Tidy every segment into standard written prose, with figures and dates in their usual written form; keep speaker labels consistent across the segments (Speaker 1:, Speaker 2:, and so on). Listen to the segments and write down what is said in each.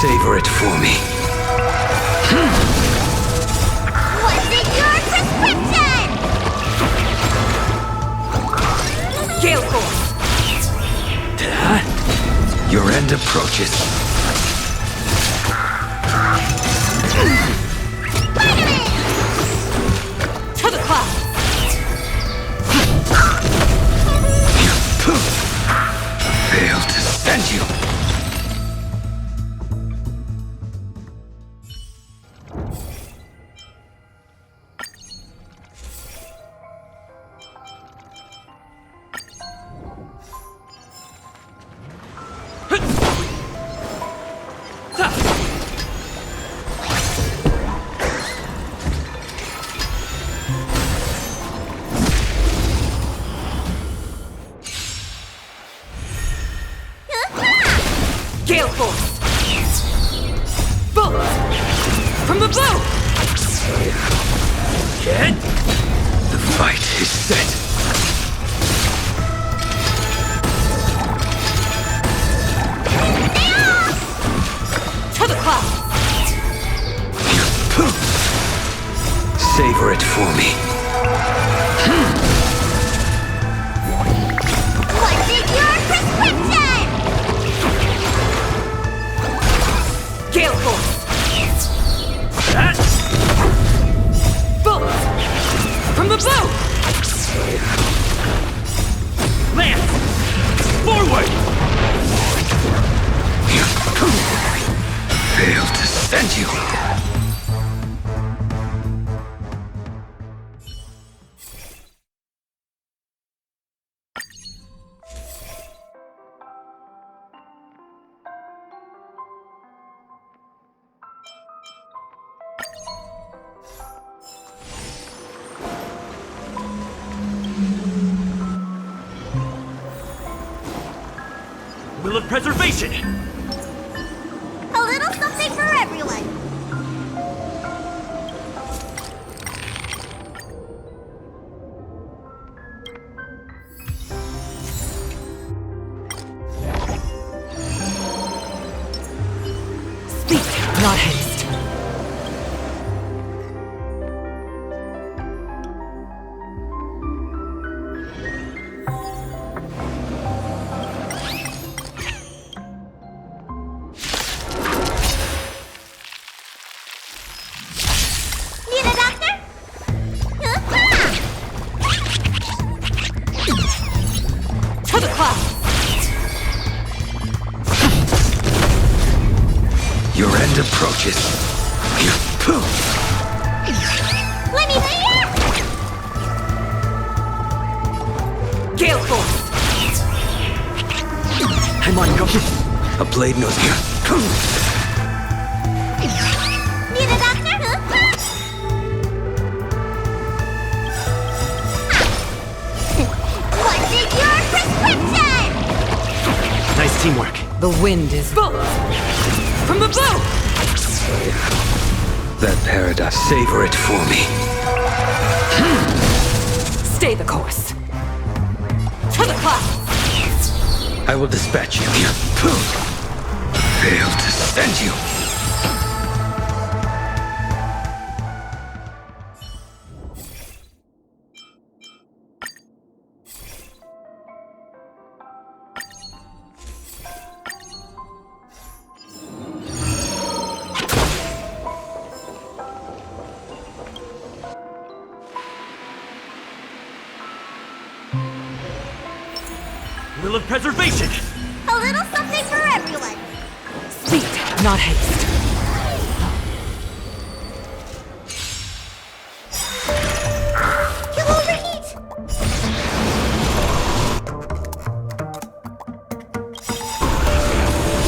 Speaker 1: Savor it for me.
Speaker 2: What's in your prescription?
Speaker 3: Gale Force!
Speaker 1: Your end approaches.
Speaker 3: To the clouds!
Speaker 1: Failed to send you.
Speaker 3: Gale Force! Bullet! From the bow!
Speaker 1: Get? The fight is set.
Speaker 3: To the clouds!
Speaker 1: Savor it for me.
Speaker 2: What's in your prescription?
Speaker 3: Gale Force! Bullet! From the bow! Lance! Forward!
Speaker 1: Failed to send you.
Speaker 4: Will of Preservation!
Speaker 2: A little something for everyone.
Speaker 3: Speed, not haste.
Speaker 2: Need a doctor?
Speaker 3: To the clouds!
Speaker 1: Your end approaches.
Speaker 2: Let me hear.
Speaker 3: Gale Force! I'm on your...
Speaker 1: A blade knows you.
Speaker 2: Need a doctor? What's in your prescription?
Speaker 4: Nice teamwork.
Speaker 3: The wind is... Bullet! From the bow!
Speaker 1: That paradise. Savor it for me.
Speaker 3: Stay the course. To the clouds!
Speaker 1: I will dispatch you. Failed to send you.
Speaker 4: Will of Preservation!
Speaker 2: A little something for everyone.
Speaker 3: Speed, not haste.
Speaker 2: You'll overheat.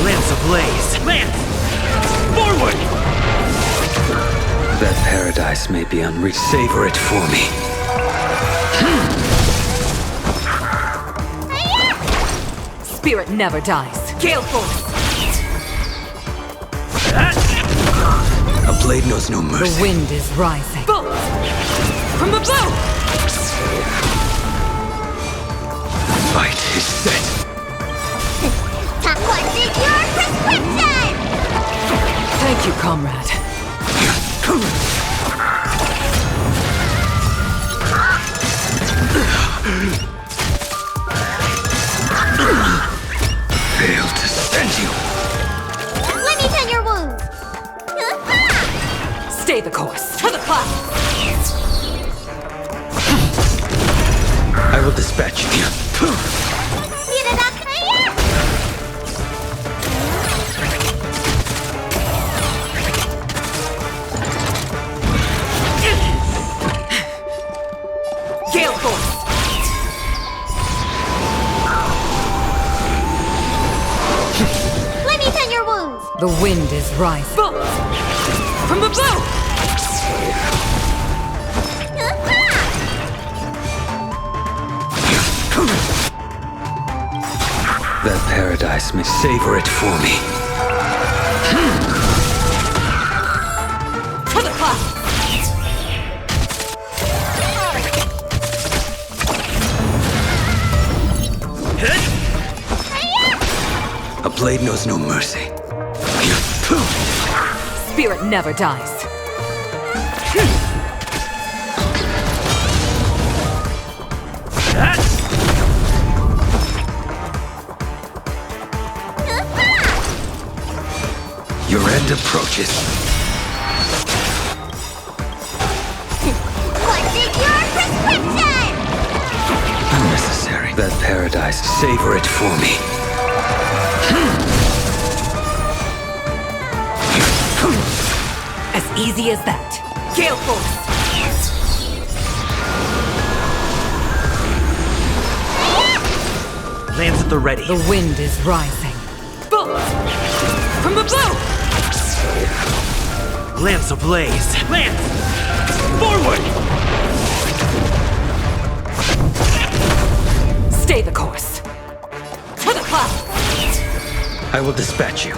Speaker 4: Lance ablaze! Lance! Forward!
Speaker 1: That paradise may be unreached. Savor it for me.
Speaker 3: Spirit never dies. Gale Force!
Speaker 1: A blade knows no mercy.
Speaker 3: The wind is rising. Bullet! From the bow!
Speaker 1: Fight is set.
Speaker 2: What's in your prescription?
Speaker 3: comrade.
Speaker 1: Failed to send you.
Speaker 2: Let me tend your wounds.
Speaker 3: Stay the course. To the clouds.
Speaker 1: I will dispatch you.
Speaker 3: Gale force.
Speaker 2: Let me tend your wounds.
Speaker 3: The wind is rising. Bolt! From the bow!
Speaker 1: That paradise may savor it for me.
Speaker 3: To the clouds.
Speaker 1: A blade knows no mercy.
Speaker 3: Spirit never dies.
Speaker 1: Your end approaches.
Speaker 2: What's in your prescription?
Speaker 1: Unnecessary. That paradise, savor it for me.
Speaker 3: As easy as that. Gale force.
Speaker 4: Lands at the ready.
Speaker 3: The wind is rising. Bolt! From the bow!
Speaker 4: Lance ablaze. Lance! Forward!
Speaker 3: Stay the course. To the clouds.
Speaker 1: I will dispatch you.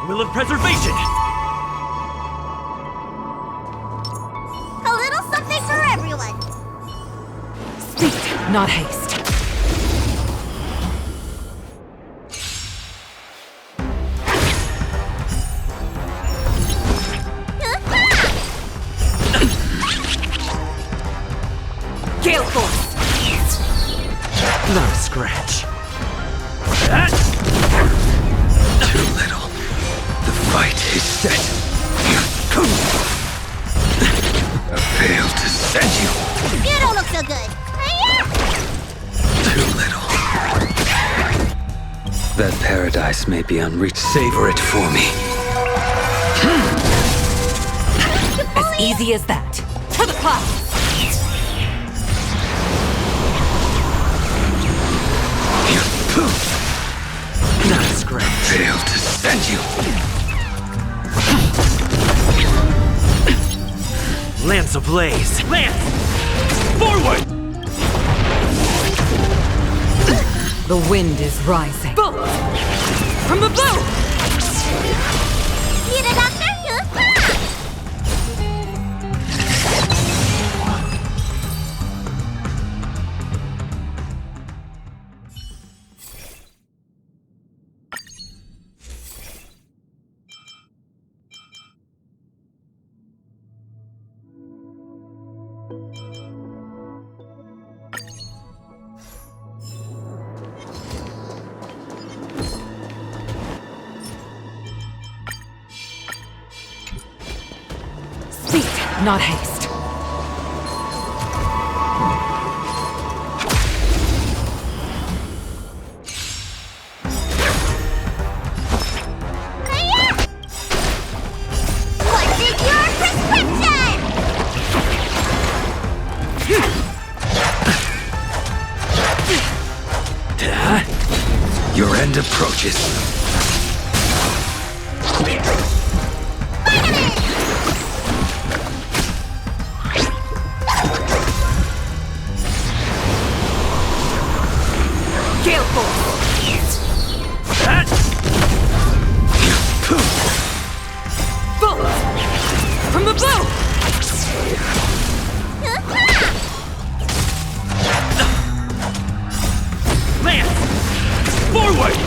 Speaker 4: Will of preservation!
Speaker 2: A little something for everyone.
Speaker 3: Speed, not haste. Gale force.
Speaker 4: Not a scratch.
Speaker 1: Too little. The fight is set. I failed to send you.
Speaker 2: You don't look so good.
Speaker 1: Too little. That paradise may be unreached. Savor it for me.
Speaker 3: As easy as that. To the clouds.
Speaker 4: Not a scratch.
Speaker 1: Failed to send you.
Speaker 4: Lance ablaze. Lance! Forward!
Speaker 3: The wind is rising. Bolt! From the bow!
Speaker 2: Need a doctor?
Speaker 3: not haste.
Speaker 2: What's in your prescription?
Speaker 1: Your end approaches.
Speaker 3: Gale Force! Bolt! From the bow!
Speaker 4: Lance! Forward!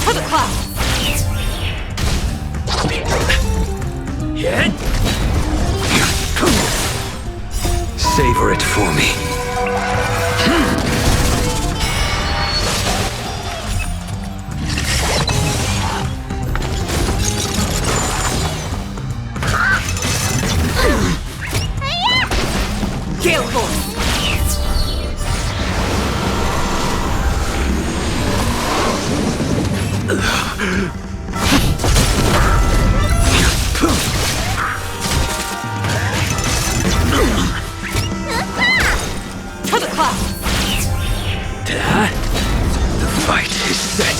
Speaker 3: To the clouds!
Speaker 4: Hit!
Speaker 1: Savor it for me.
Speaker 3: Gale Force! To the clouds!
Speaker 1: The fight is set.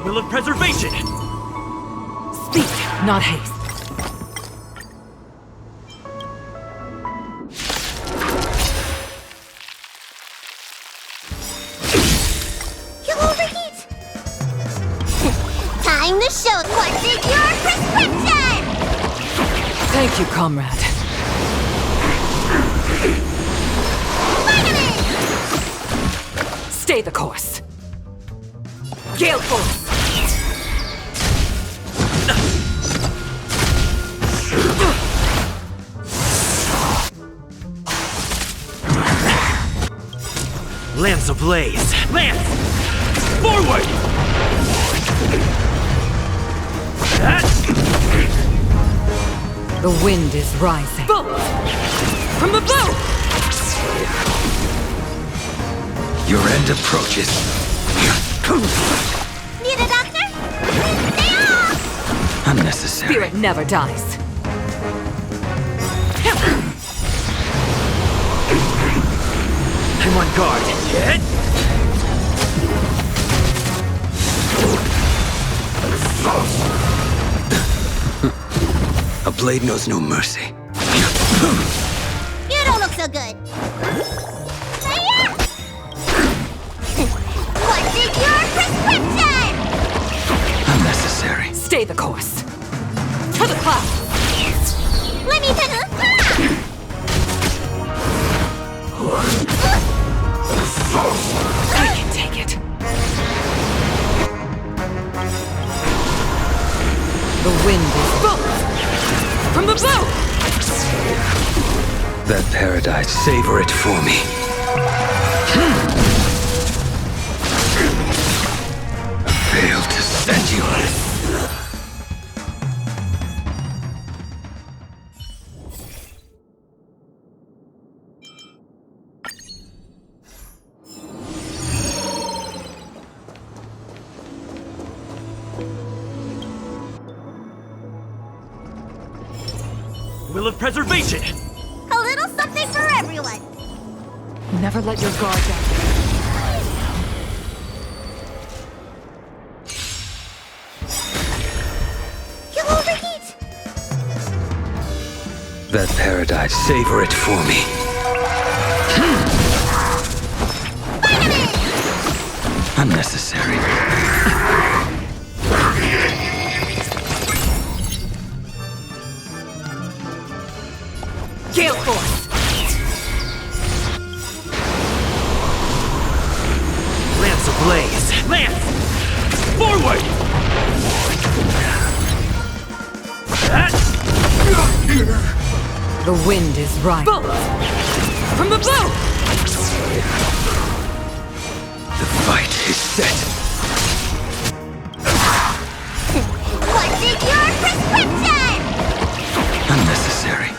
Speaker 4: Will of preservation!
Speaker 3: Speed, not haste.
Speaker 2: You'll overheat. Time to show what's in your prescription.
Speaker 3: Thank you, comrade.
Speaker 2: Vitamin!
Speaker 3: Stay the course. Gale Force!
Speaker 4: Lance ablaze! Lance! Forward!
Speaker 3: The wind is rising. Bolt! From the bow!
Speaker 1: Your end approaches.
Speaker 2: Need a doctor? Stay off!
Speaker 1: Unnecessary.
Speaker 3: Spirit never dies.
Speaker 4: I'm on guard. Hit!
Speaker 1: A blade knows no mercy.
Speaker 2: You don't look so good. Hiya! What's in your prescription?
Speaker 1: Unnecessary.
Speaker 3: Stay the course. To the clouds!
Speaker 2: Let me take a...
Speaker 3: I can take it. The wind is bolt! From the bow!
Speaker 1: That paradise, savor it for me. I failed to send you.
Speaker 4: Will of preservation!
Speaker 2: A little something for everyone.
Speaker 3: Never let your guard down.
Speaker 2: You'll overheat.
Speaker 1: That paradise, savor it for me. Unnecessary.
Speaker 3: Gale Force!
Speaker 4: Lance ablaze! Lance! Forward!
Speaker 3: The wind is right. Bolt! From the bow!
Speaker 1: The fight is set.
Speaker 2: What's in your prescription?
Speaker 1: Unnecessary.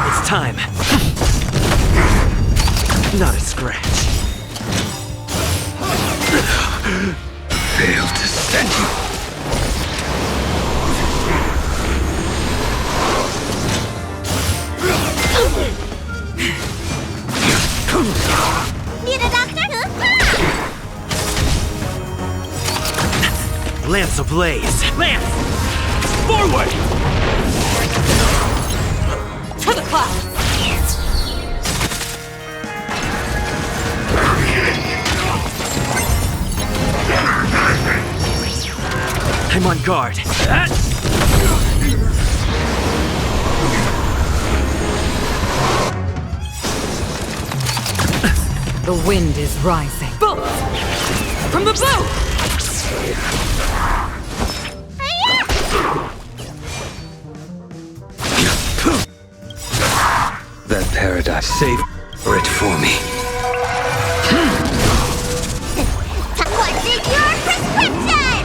Speaker 4: It's time. Not a scratch.
Speaker 1: Failed to send you.
Speaker 2: Need a doctor?
Speaker 4: Lance ablaze! Lance! Forward!
Speaker 3: To the clouds!
Speaker 4: I'm on guard.
Speaker 3: The wind is rising. Bolt! From the bow!
Speaker 1: That paradise saved it for me.
Speaker 2: What's in your prescription?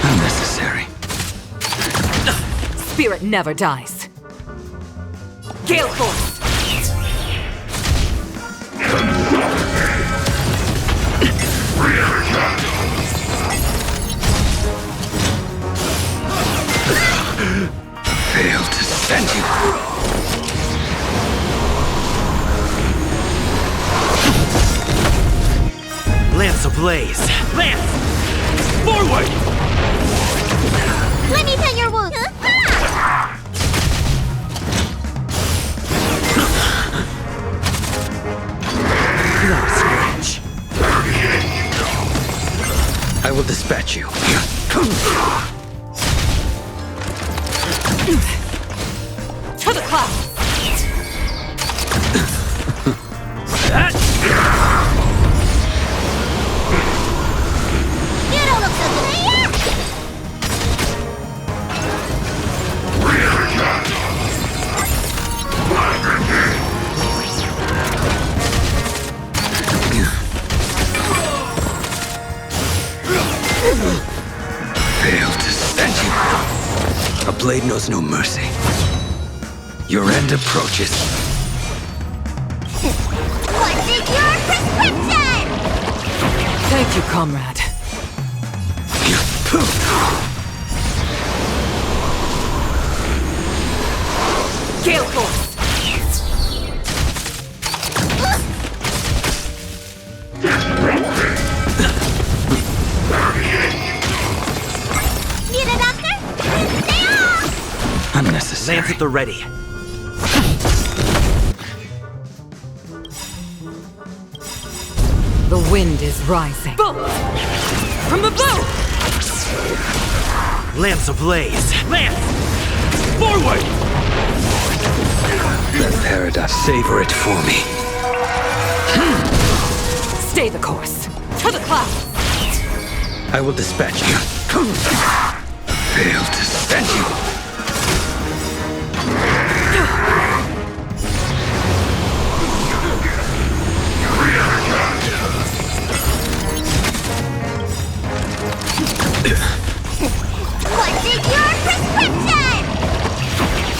Speaker 1: Unnecessary.
Speaker 3: Spirit never dies. Gale Force!
Speaker 1: Failed to send you.
Speaker 4: Lance ablaze! Lance! Forward!
Speaker 2: Let me tend your wound.
Speaker 4: Not a scratch.
Speaker 1: I will dispatch you.
Speaker 3: To the clouds!
Speaker 2: You don't look so good.
Speaker 1: Failed to send you. A blade knows no mercy. Your end approaches.
Speaker 2: What's in your prescription?
Speaker 3: Thank you, comrade. Gale Force!
Speaker 2: Need a doctor? Stay off!
Speaker 1: Unnecessary.
Speaker 4: Lance at the ready.
Speaker 3: The wind is rising. Bolt! From the bow!
Speaker 4: Lance ablaze! Lance! Forward!
Speaker 1: That paradise savor it for me.
Speaker 3: Stay the course. To the clouds!
Speaker 1: I will dispatch you. Failed to send you.
Speaker 2: What's in your prescription?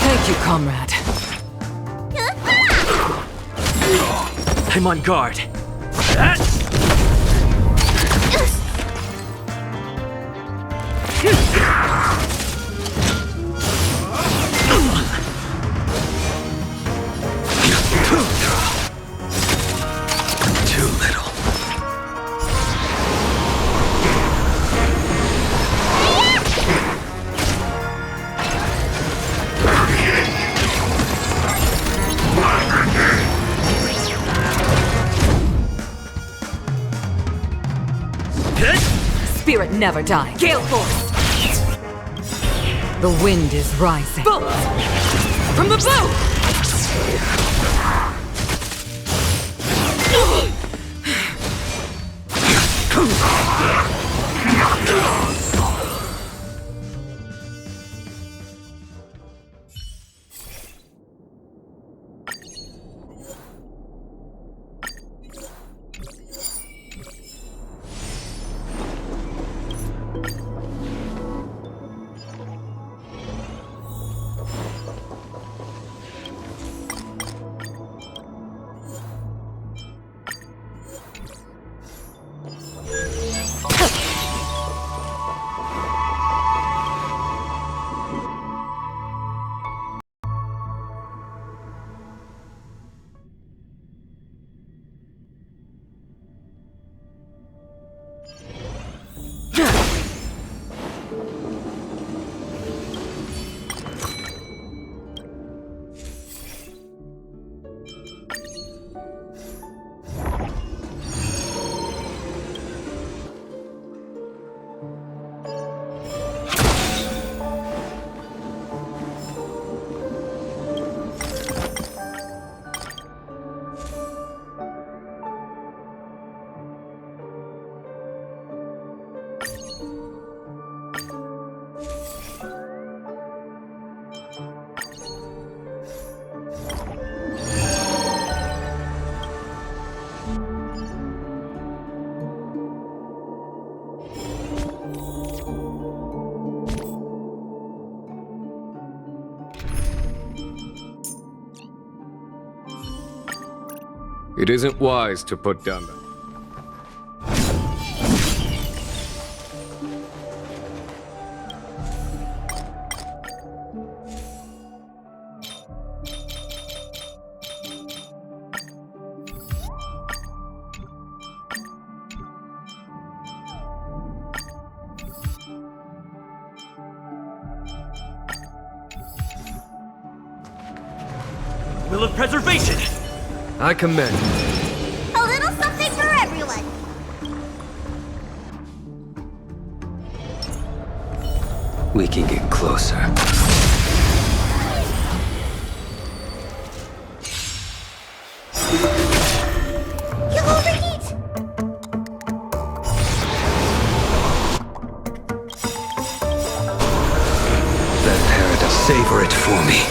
Speaker 3: Thank you, comrade.
Speaker 4: I'm on guard.
Speaker 1: Too little.
Speaker 3: spirit never dies. Gale force! The wind is rising. Bolt! From the bow!
Speaker 5: It isn't wise to put down the...
Speaker 4: Will of preservation!
Speaker 5: I commend.
Speaker 2: A little something for everyone.
Speaker 1: We can get closer.
Speaker 2: You'll overheat.
Speaker 1: That paradise. Savor it for me.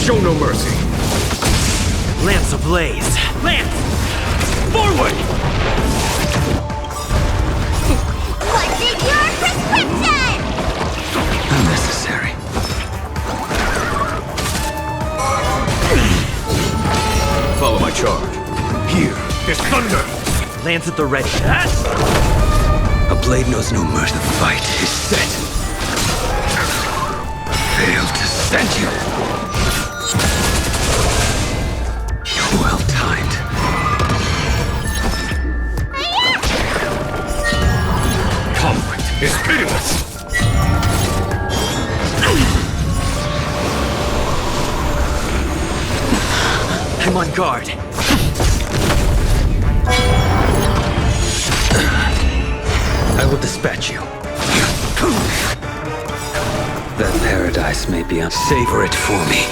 Speaker 5: Show no mercy.
Speaker 4: Lance ablaze! Lance! Forward!
Speaker 2: What's in your prescription?
Speaker 1: Unnecessary.
Speaker 5: Follow my charge. Here, there's thunder.
Speaker 4: Lance at the ready.
Speaker 1: A blade knows no mercy. The fight is set. Fail to stand you. Well timed.
Speaker 5: Conflict is pitiless.
Speaker 4: I'm on guard.
Speaker 1: I will dispatch you. That paradise may be on. Savor it for me.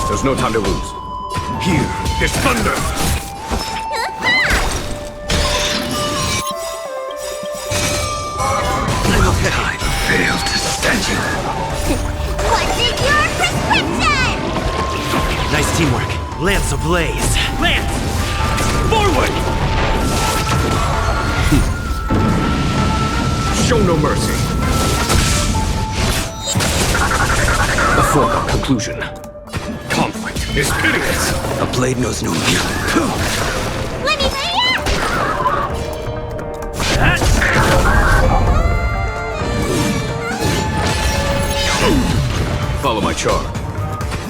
Speaker 5: There's no time to lose. Here, there's thunder.
Speaker 1: Well time. Fail to stand you.
Speaker 2: What's in your prescription?
Speaker 4: Nice teamwork. Lance ablaze! Lance! Forward!
Speaker 5: Show no mercy. A foregone conclusion. Conflict is pitiless.
Speaker 1: A blade knows no mercy.
Speaker 2: Let me
Speaker 5: Follow my charge.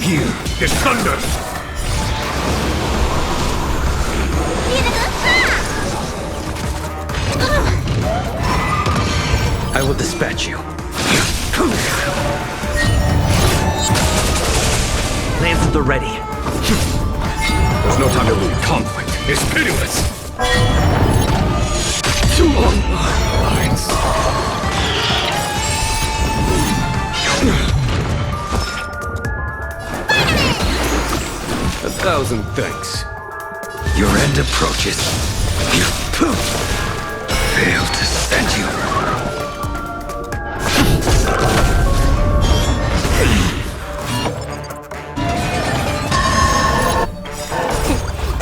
Speaker 5: Here, there's thunder.
Speaker 1: I will dispatch you.
Speaker 4: Lance at the ready.
Speaker 5: There's no time to lose. Conflict is pitiless. Too long lines. 1,000 thanks.
Speaker 1: Your end approaches. You fail to stand you.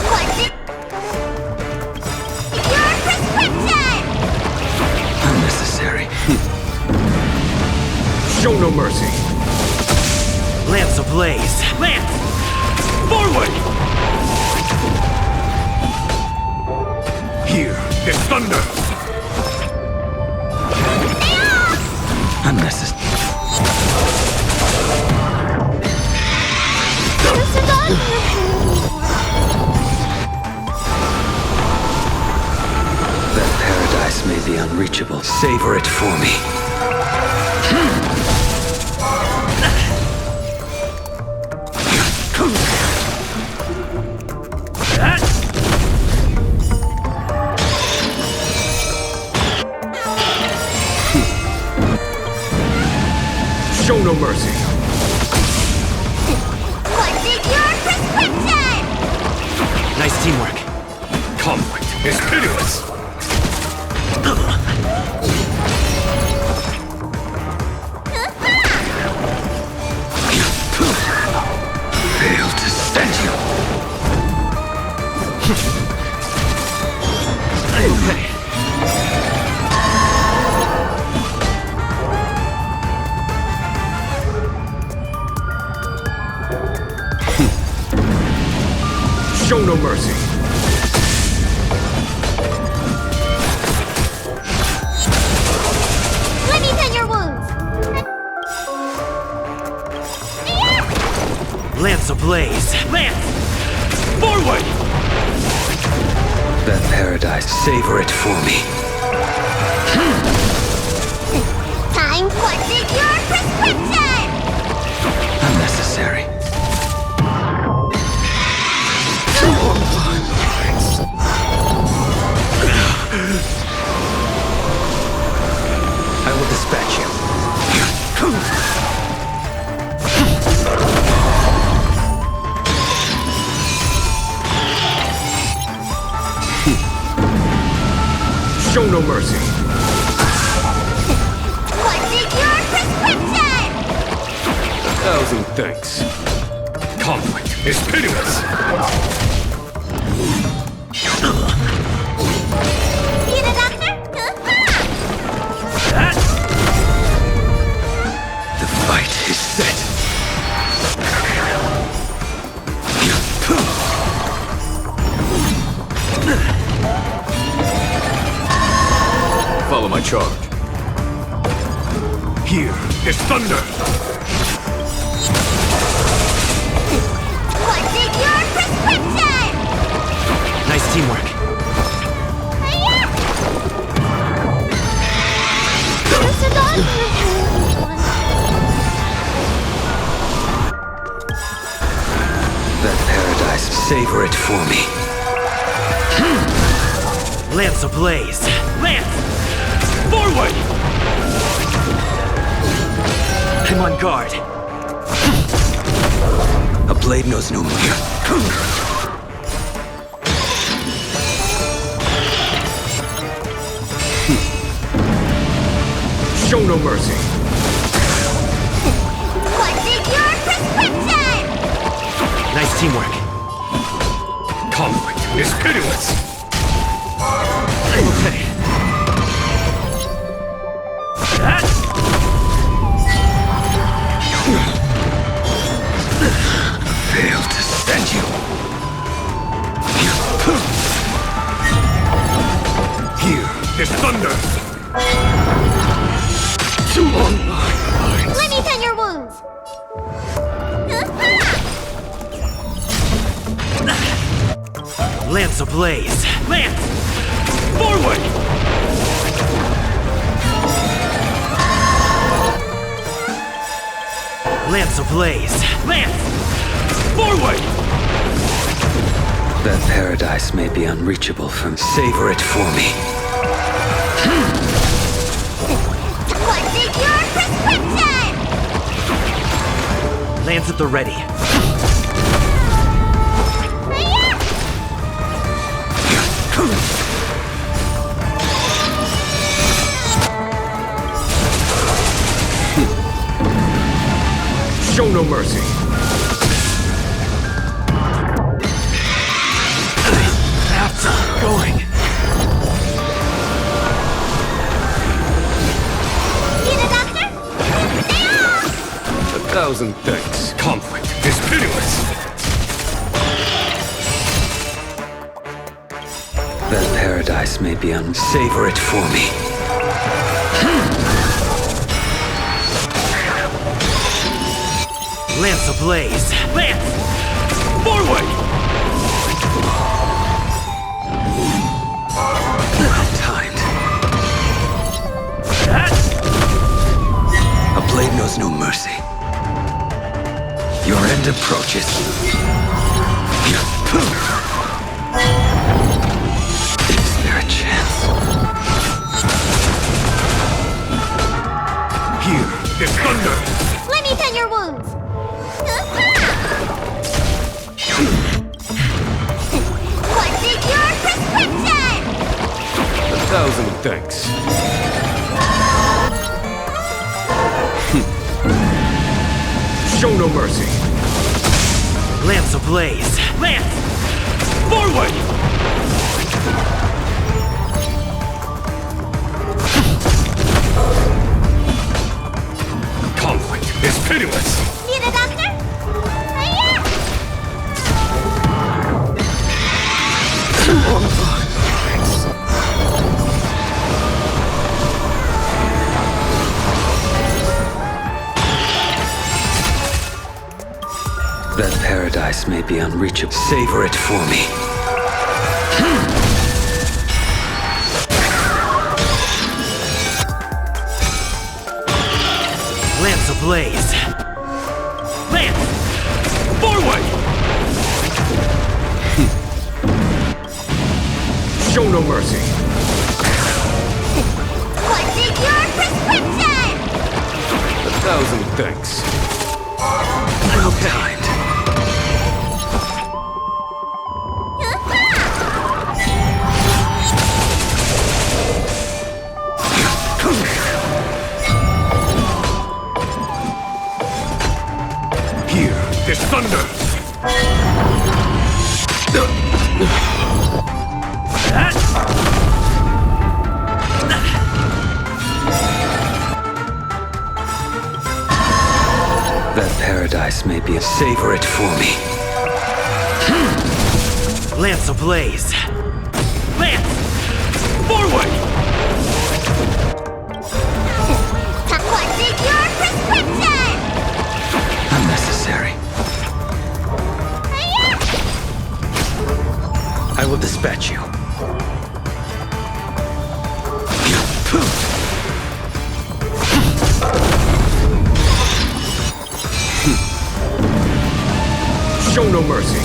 Speaker 2: What's it? Your prescription!
Speaker 1: Unnecessary.
Speaker 5: Show no mercy.
Speaker 4: Lance ablaze! Lance! Forward!
Speaker 5: Here is thunder.
Speaker 1: Unnecessary. That paradise may be unreachable. Savor it for me.
Speaker 5: Show no mercy.
Speaker 2: What's in your prescription?
Speaker 4: Nice teamwork.
Speaker 5: Conflict is pitiless.
Speaker 1: Fail to stand you.
Speaker 4: Okay.
Speaker 5: Show no mercy.
Speaker 2: Let me tend your wounds.
Speaker 4: Lance ablaze! Lance! Forward!
Speaker 1: That paradise, savor it for me.
Speaker 2: Time. What's in your prescription?
Speaker 1: Unnecessary. I will dispatch you.
Speaker 5: Show no mercy.
Speaker 2: What's in your prescription?
Speaker 5: 1,000 thanks. Conflict is pitiless.
Speaker 2: Need a doctor?
Speaker 1: The fight is set.
Speaker 5: Follow my charge. Here is thunder.
Speaker 2: What's in your prescription?
Speaker 4: Nice teamwork.
Speaker 1: That paradise, savor it for me.
Speaker 4: Lance ablaze! Lance! Forward! I'm on guard.
Speaker 1: A blade knows no mercy.
Speaker 5: Show no mercy.
Speaker 2: What's in your prescription?
Speaker 4: Nice teamwork.
Speaker 5: Conflict is pitiless.
Speaker 4: Okay.
Speaker 1: Fail to stand you.
Speaker 5: Here is thunder. Too long lines.
Speaker 2: Let me tend your wounds.
Speaker 4: Lance ablaze! Lance! Forward! Lance ablaze! Lance! Forward!
Speaker 1: That paradise may be unreachable from. Savor it for me.
Speaker 2: What's in your prescription?
Speaker 4: Lance at the ready.
Speaker 5: Show no mercy.
Speaker 4: That's going.
Speaker 2: Need a doctor? Yeah!
Speaker 5: 1,000 thanks. Conflict is pitiless.
Speaker 1: That paradise may be Savor it for me.
Speaker 4: Lance ablaze. Lance! Forward!
Speaker 1: Timed.
Speaker 4: That?
Speaker 1: A blade knows no mercy. Your end approaches. Is there a chance?
Speaker 5: Here is thunder.
Speaker 2: Let me tend your wounds. What's in your prescription?
Speaker 5: 1,000 thanks. Show no mercy.
Speaker 4: Lance ablaze. Lance! Forward!
Speaker 5: Conflict is pitiless.
Speaker 2: Need a doctor? Yeah!
Speaker 1: That paradise may be unreachable. Savor it for me.
Speaker 4: Lance ablaze. Lance! Forward!
Speaker 5: Show no mercy.
Speaker 2: What's in your prescription?
Speaker 5: 1,000 thanks.
Speaker 1: Well timed.
Speaker 5: Here is thunder.
Speaker 4: That?
Speaker 1: That paradise may be. Savor it for me.
Speaker 4: Lance ablaze. Lance! Forward!
Speaker 2: What's in your prescription?
Speaker 1: Unnecessary.
Speaker 2: Yeah!
Speaker 1: I will dispatch you.
Speaker 5: Show no mercy.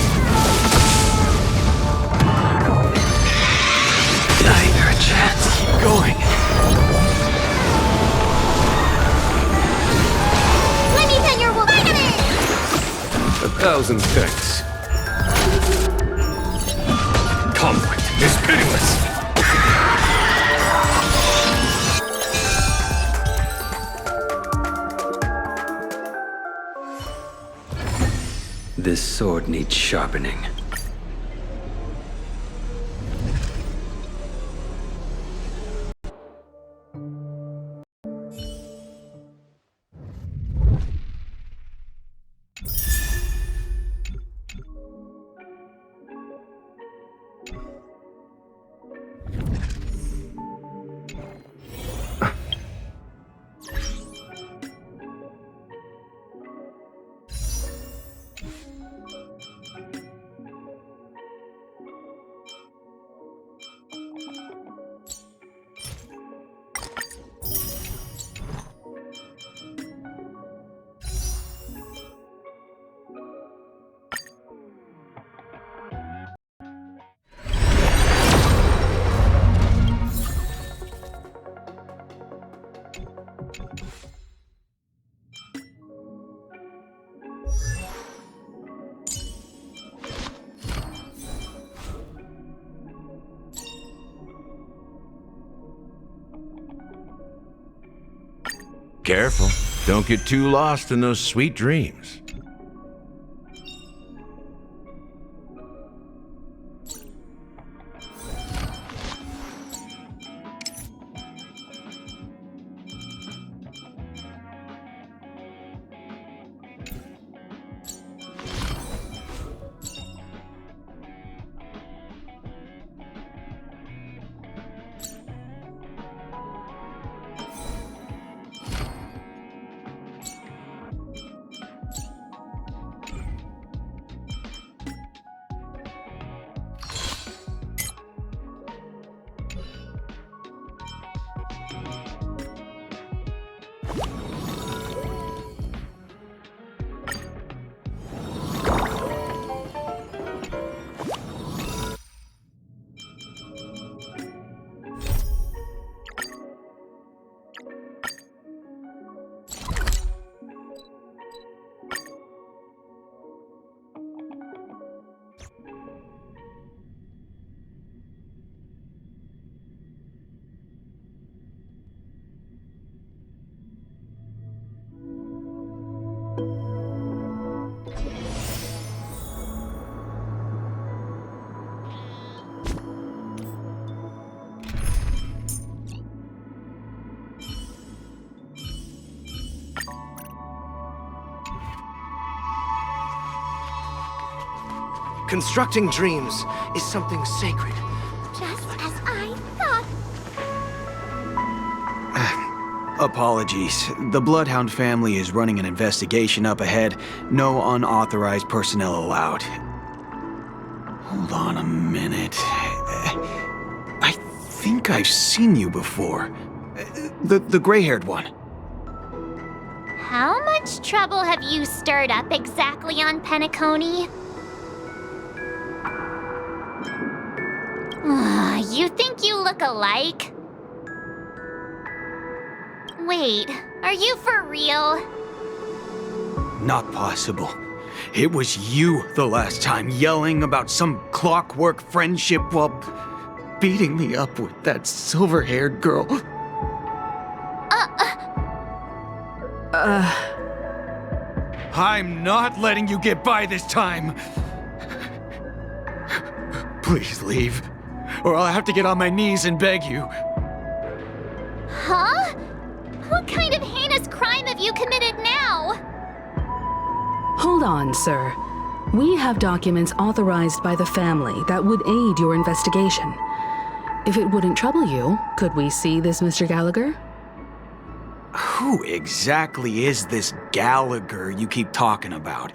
Speaker 1: Is there a chance?
Speaker 4: Keep going.
Speaker 2: Let me tend your wound. Vitamin!
Speaker 5: 1,000 thanks. Conflict is pitiless.
Speaker 1: This sword needs sharpening.
Speaker 6: Careful. Don't get too lost in those sweet dreams.
Speaker 7: Constructing dreams is something sacred.
Speaker 2: Just as I thought.
Speaker 8: Apologies. The Bloodhound family is running an investigation up ahead. No unauthorized personnel allowed. Hold on a minute. I think I've seen you before. The gray-haired one.
Speaker 2: How much trouble have you stirred up exactly on Penacony? You think you look alike? Wait, are you for real?
Speaker 8: Not possible. It was you the last time, yelling about some clockwork friendship while beating me up with that silver-haired girl. I'm not letting you get by this time. Please leave, or I'll have to get on my knees and beg you.
Speaker 2: Huh? What kind of heinous crime have you committed now?
Speaker 3: Hold on, sir. We have documents authorized by the family that would aid your investigation. If it wouldn't trouble you, could we see this Mr. Gallagher?
Speaker 8: Who exactly is this Gallagher you keep talking about?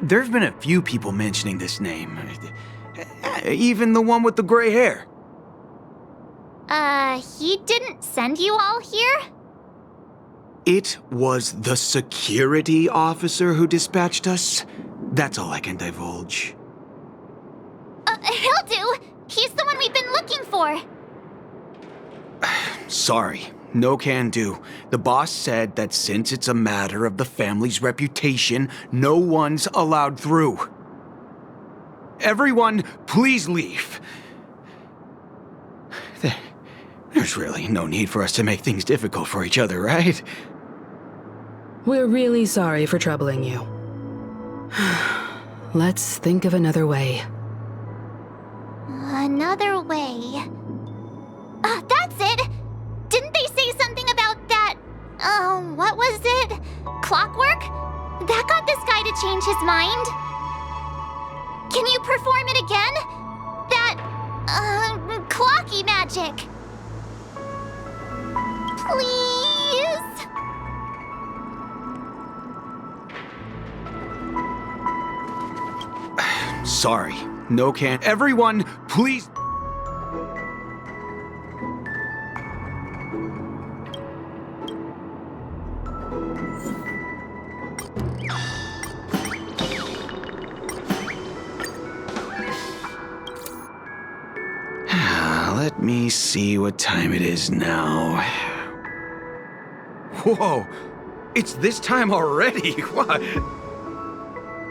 Speaker 8: There've been a few people mentioning this name. Even the one with the gray hair.
Speaker 2: He didn't send you all here?
Speaker 8: It was the security officer who dispatched us. That's all I can divulge.
Speaker 2: He'll do! He's the one we've been looking for!
Speaker 8: Sorry, no can do. The boss said that since it's a matter of the family's reputation, no one's allowed through. Everyone, please leave. There's really no need for us to make things difficult for each other, right?
Speaker 3: We're really sorry for troubling you. Let's think of another way.
Speaker 2: Another way. That's it! Didn't they say something about that? What was it? Clockwork? That got this guy to change his mind? Can you perform it again? That, clocky magic. Please?
Speaker 8: Sorry, no can. Everyone, please. Let me see what time it is now. Whoa! It's this time already? What?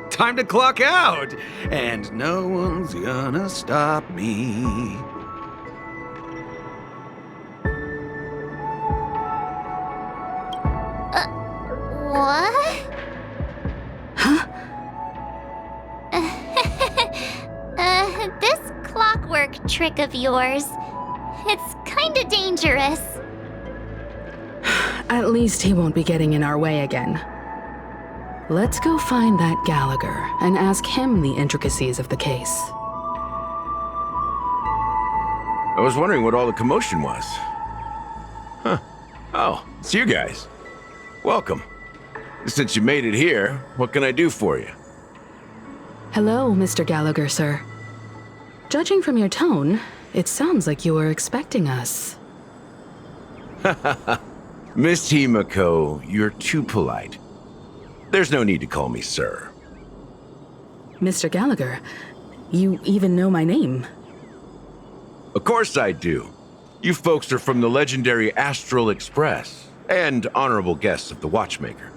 Speaker 8: Time to clock out! And no one's gonna stop me.
Speaker 2: What?
Speaker 3: Huh?
Speaker 2: This clockwork trick of yours, it's kinda dangerous.
Speaker 3: At least he won't be getting in our way again. Let's go find that Gallagher and ask him the intricacies of the case.
Speaker 6: I was wondering what all the commotion was. Huh. Oh, it's you guys. Welcome. Since you made it here, what can I do for you?
Speaker 3: Hello, Mr. Gallagher, sir. Judging from your tone, it sounds like you were expecting us.
Speaker 6: Miss Himiko, you're too polite. There's no need to call me sir.
Speaker 3: Mr. Gallagher, you even know my name.
Speaker 6: Of course I do. You folks are from the legendary Astral Express and honorable guests of the Watchmaker.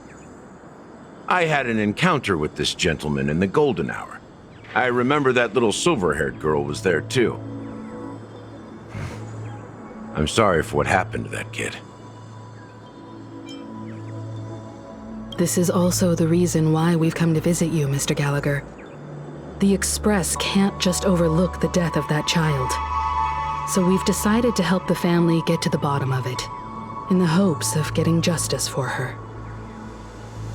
Speaker 6: I had an encounter with this gentleman in the golden hour. I remember that little silver-haired girl was there too. I'm sorry for what happened to that kid.
Speaker 3: This is also the reason why we've come to visit you, Mr. Gallagher. The Express can't just overlook the death of that child. So we've decided to help the family get to the bottom of it, in the hopes of getting justice for her.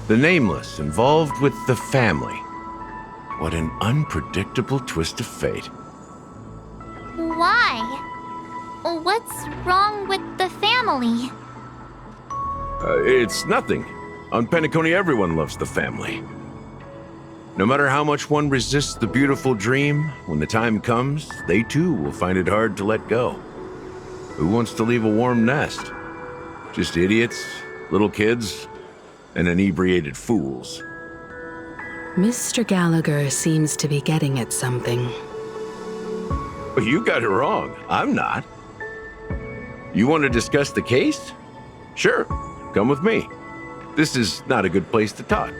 Speaker 6: The Nameless involved with the family. What an unpredictable twist of fate.
Speaker 2: Why? What's wrong with the family?
Speaker 6: It's nothing. On Penacony, everyone loves the family. No matter how much one resists the beautiful dream, when the time comes, they too will find it hard to let go. Who wants to leave a warm nest? Just idiots, little kids, and inebriated fools.
Speaker 3: Mr. Gallagher seems to be getting at something.
Speaker 6: You got it wrong. I'm not. You want to discuss the case? Sure, come with me. This is not a good place to talk.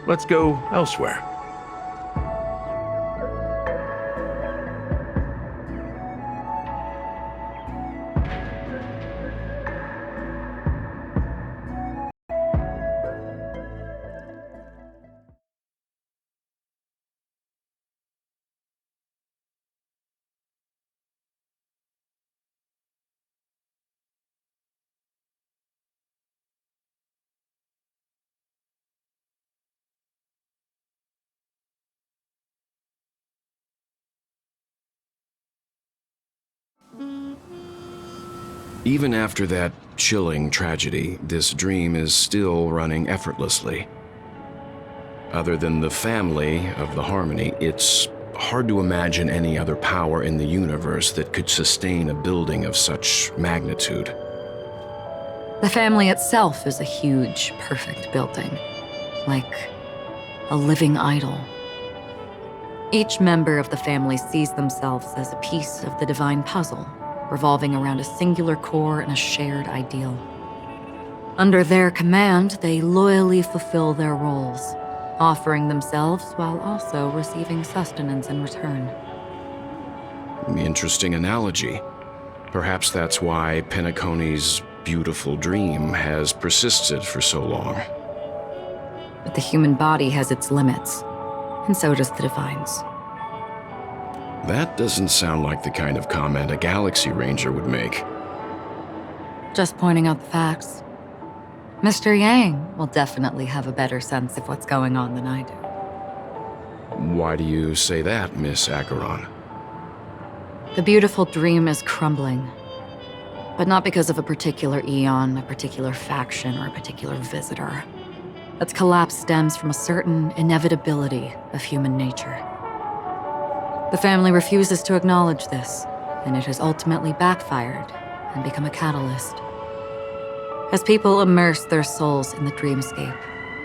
Speaker 6: Let's go elsewhere.
Speaker 5: Even after that chilling tragedy, this dream is still running effortlessly. Other than the family of the Harmony, it's hard to imagine any other power in the universe that could sustain a building of such magnitude.
Speaker 9: The family itself is a huge, perfect building, like a living idol. Each member of the family sees themselves as a piece of the divine puzzle, revolving around a singular core and a shared ideal. Under their command, they loyally fulfill their roles, offering themselves while also receiving sustenance in return.
Speaker 5: Interesting analogy. Perhaps that's why Penacony's beautiful dream has persisted for so long.
Speaker 9: But the human body has its limits, and so does the divine's.
Speaker 5: That doesn't sound like the kind of comment a Galaxy Ranger would make.
Speaker 9: Just pointing out the facts. Mr. Yang will definitely have a better sense of what's going on than I do.
Speaker 5: Why do you say that, Miss Acheron?
Speaker 9: The beautiful dream is crumbling. But not because of a particular eon, a particular faction, or a particular visitor. Its collapse stems from a certain inevitability of human nature. The family refuses to acknowledge this, and it has ultimately backfired and become a catalyst. As people immerse their souls in the dreamscape,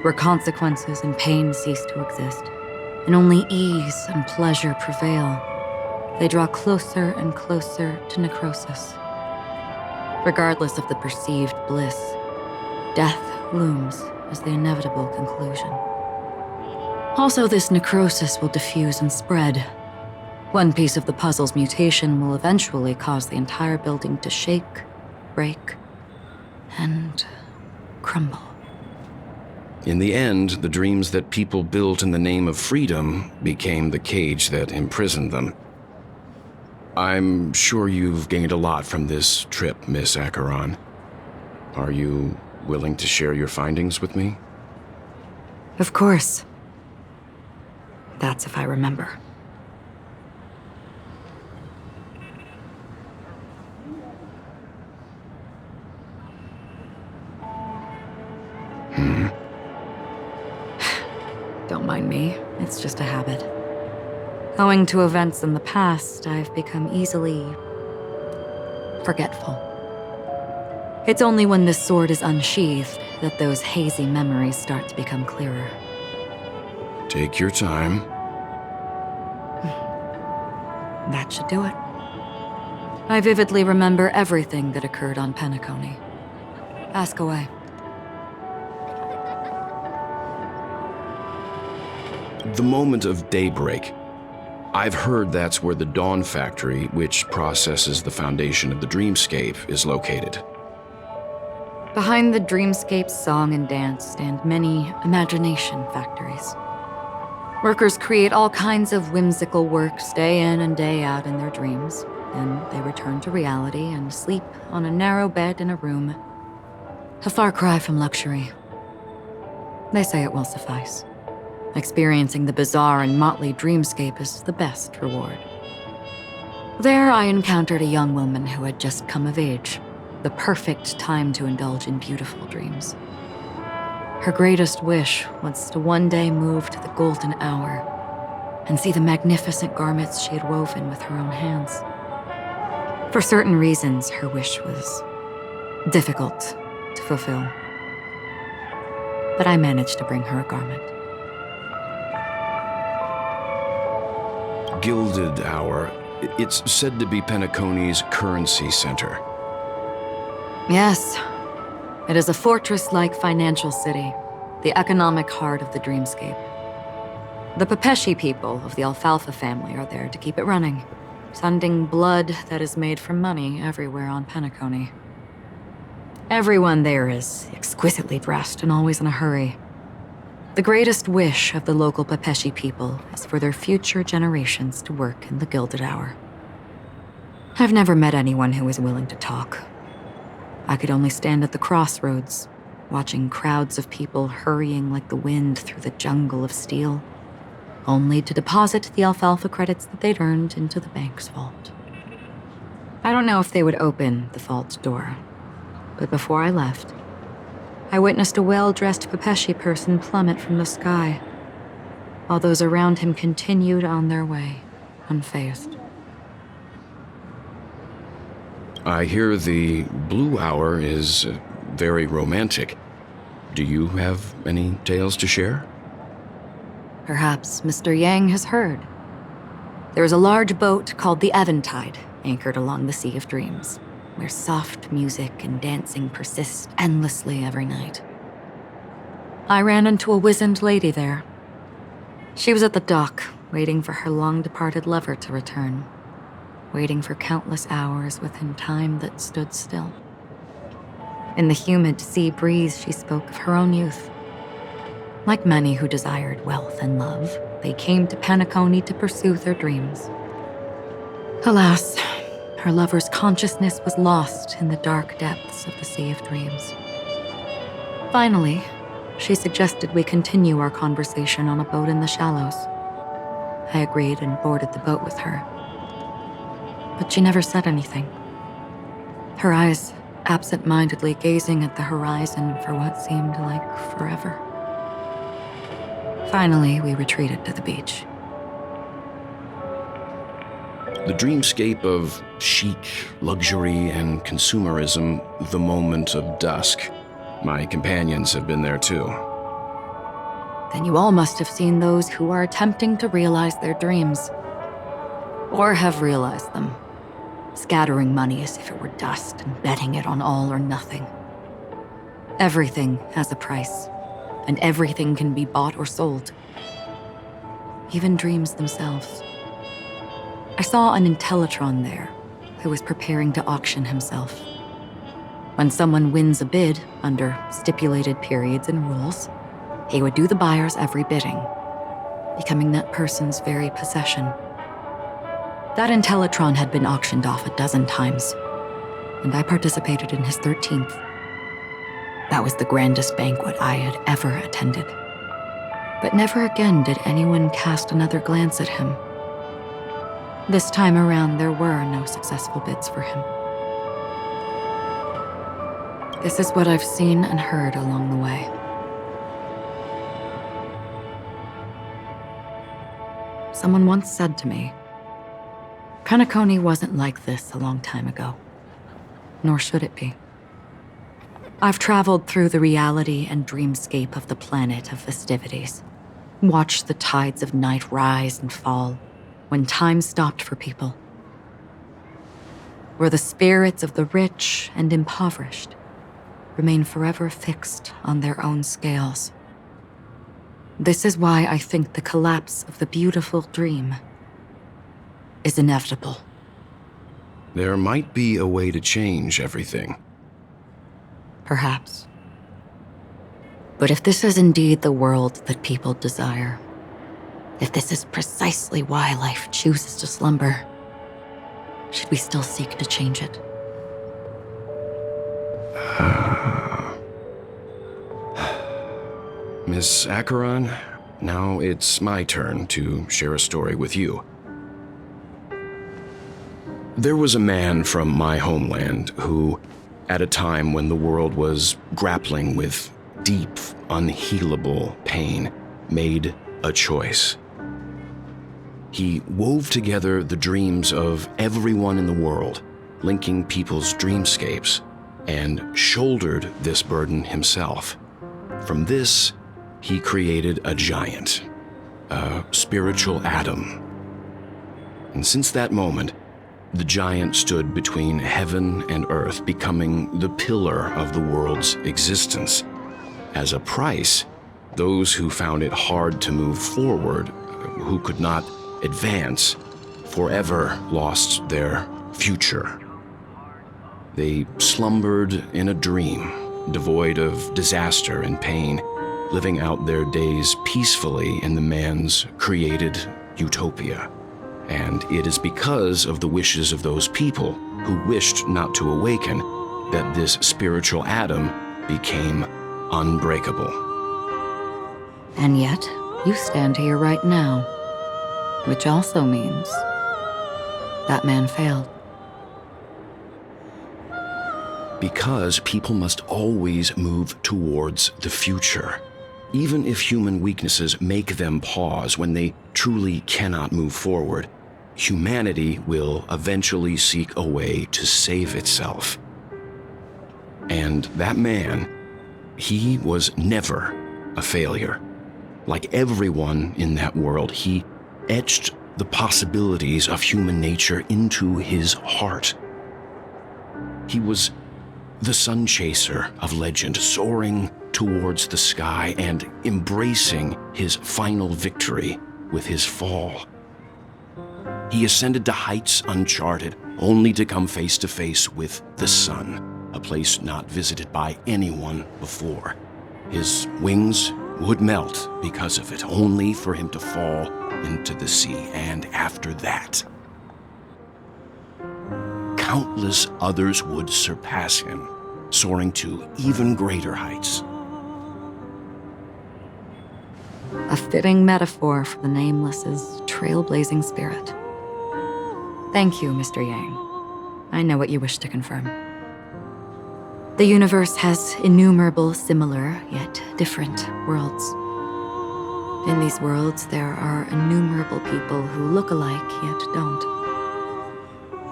Speaker 9: where consequences and pain cease to exist, and only ease and pleasure prevail, they draw closer and closer to necrosis. Regardless of the perceived bliss, death looms as the inevitable conclusion. Also, this necrosis will diffuse and spread. One piece of the puzzle's mutation will eventually cause the entire building to shake, break, and crumble.
Speaker 5: In the end, the dreams that people built in the name of freedom became the cage that imprisoned them. I'm sure you've gained a lot from this trip, Miss Acheron. Are you willing to share your findings with me?
Speaker 9: Of course. That's if I remember. Don't mind me, it's just a habit. Owing to events in the past, I've become easily forgetful. It's only when this sword is unsheathed that those hazy memories start to become clearer.
Speaker 5: Take your time.
Speaker 9: That should do it. I vividly remember everything that occurred on Penacony. Ask away.
Speaker 5: The moment of daybreak. I've heard that's where the Dawn Factory, which processes the foundation of the dreamscape, is located.
Speaker 9: Behind the dreamscape's song and dance stand many imagination factories. Workers create all kinds of whimsical works day in and day out in their dreams. Then they return to reality and sleep on a narrow bed in a room. A far cry from luxury. They say it will suffice. Experiencing the bizarre and motley dreamscape is the best reward. There I encountered a young woman who had just come of age, the perfect time to indulge in beautiful dreams. Her greatest wish was to one day move to the golden hour and see the magnificent garments she had woven with her own hands. For certain reasons, her wish was difficult to fulfill. But I managed to bring her a garment.
Speaker 5: Gilded Hour. It's said to be Penacony's currency center.
Speaker 9: Yes. It is a fortress-like financial city, the economic heart of the dreamscape. The Pepeshi people of the Alfalfa family are there to keep it running, sending blood that is made from money everywhere on Penacony. Everyone there is exquisitely dressed and always in a hurry. The greatest wish of the local Pepeshi people is for their future generations to work in the Gilded Hour. I've never met anyone who is willing to talk. I could only stand at the crossroads, watching crowds of people hurrying like the wind through the jungle of steel, only to deposit the alfalfa credits that they'd earned into the bank's vault. I don't know if they would open the vault door, but before I left, I witnessed a well-dressed Pepeshi person plummet from the sky, while those around him continued on their way, unfazed.
Speaker 5: I hear the Blue Hour is very romantic. Do you have any tales to share?
Speaker 9: Perhaps Mr. Yang has heard. There is a large boat called the Eventide, anchored along the Sea of Dreams, where soft music and dancing persist endlessly every night. I ran into a wizened lady there. She was at the dock, waiting for her long-departed lover to return, waiting for countless hours within time that stood still. In the humid sea breeze, she spoke of her own youth. Like many who desired wealth and love, they came to Penacony to pursue their dreams. Alas, her lover's consciousness was lost in the dark depths of the Sea of Dreams. Finally, she suggested we continue our conversation on a boat in the shallows. I agreed and boarded the boat with her. But she never said anything. Her eyes absent-mindedly gazing at the horizon for what seemed like forever. Finally, we retreated to the beach.
Speaker 5: The dreamscape of chic, luxury, and consumerism, the moment of dusk. My companions have been there too.
Speaker 9: Then you all must have seen those who are attempting to realize their dreams. Or have realized them, scattering money as if it were dust and betting it on all or nothing. Everything has a price, and everything can be bought or sold. Even dreams themselves. I saw an Intellitron there who was preparing to auction himself. When someone wins a bid under stipulated periods and rules, he would do the buyer's every bidding, becoming that person's very possession. That Intellitron had been auctioned off 12 times, and I participated in his 13th. That was the grandest banquet I had ever attended. But never again did anyone cast another glance at him. This time around, there were no successful bids for him. This is what I've seen and heard along the way. Someone once said to me, Penacony wasn't like this a long time ago, nor should it be. I've traveled through the reality and dreamscape of the planet of festivities, watched the tides of night rise and fall when time stopped for people, where the spirits of the rich and impoverished remain forever fixed on their own scales. This is why I think the collapse of the beautiful dream is inevitable.
Speaker 5: There might be a way to change everything.
Speaker 9: Perhaps. But if this is indeed the world that people desire, if this is precisely why life chooses to slumber, should we still seek to change it?
Speaker 5: Miss Acheron, now it's my turn to share a story with you. There was a man from my homeland who, at a time when the world was grappling with deep, unhealable pain, made a choice. He wove together the dreams of everyone in the world, linking people's dreamscapes, and shouldered this burden himself. From this, he created a giant, a spiritual atom. And since that moment, the giant stood between heaven and earth, becoming the pillar of the world's existence. As a price, those who found it hard to move forward, who could not advance, forever lost their future. They slumbered in a dream, devoid of disaster and pain, living out their days peacefully in the man's created utopia. And it is because of the wishes of those people who wished not to awaken that this spiritual atom became unbreakable.
Speaker 9: And yet, you stand here right now, which also means that man failed.
Speaker 5: Because people must always move towards the future. Even if human weaknesses make them pause when they truly cannot move forward, humanity will eventually seek a way to save itself. And that man, he was never a failure. Like everyone in that world, he etched the possibilities of human nature into his heart. He was the sun chaser of legend, soaring towards the sky and embracing his final victory with his fall. He ascended to heights uncharted, only to come face to face with the sun, a place not visited by anyone before. His wings would melt because of it, only for him to fall into the sea. And after that, countless others would surpass him, soaring to even greater heights.
Speaker 9: A fitting metaphor for the Nameless's trailblazing spirit. Thank you, Mr. Yang. I know what you wish to confirm. The universe has innumerable similar, yet different worlds. In these worlds, there are innumerable people who look alike, yet don't.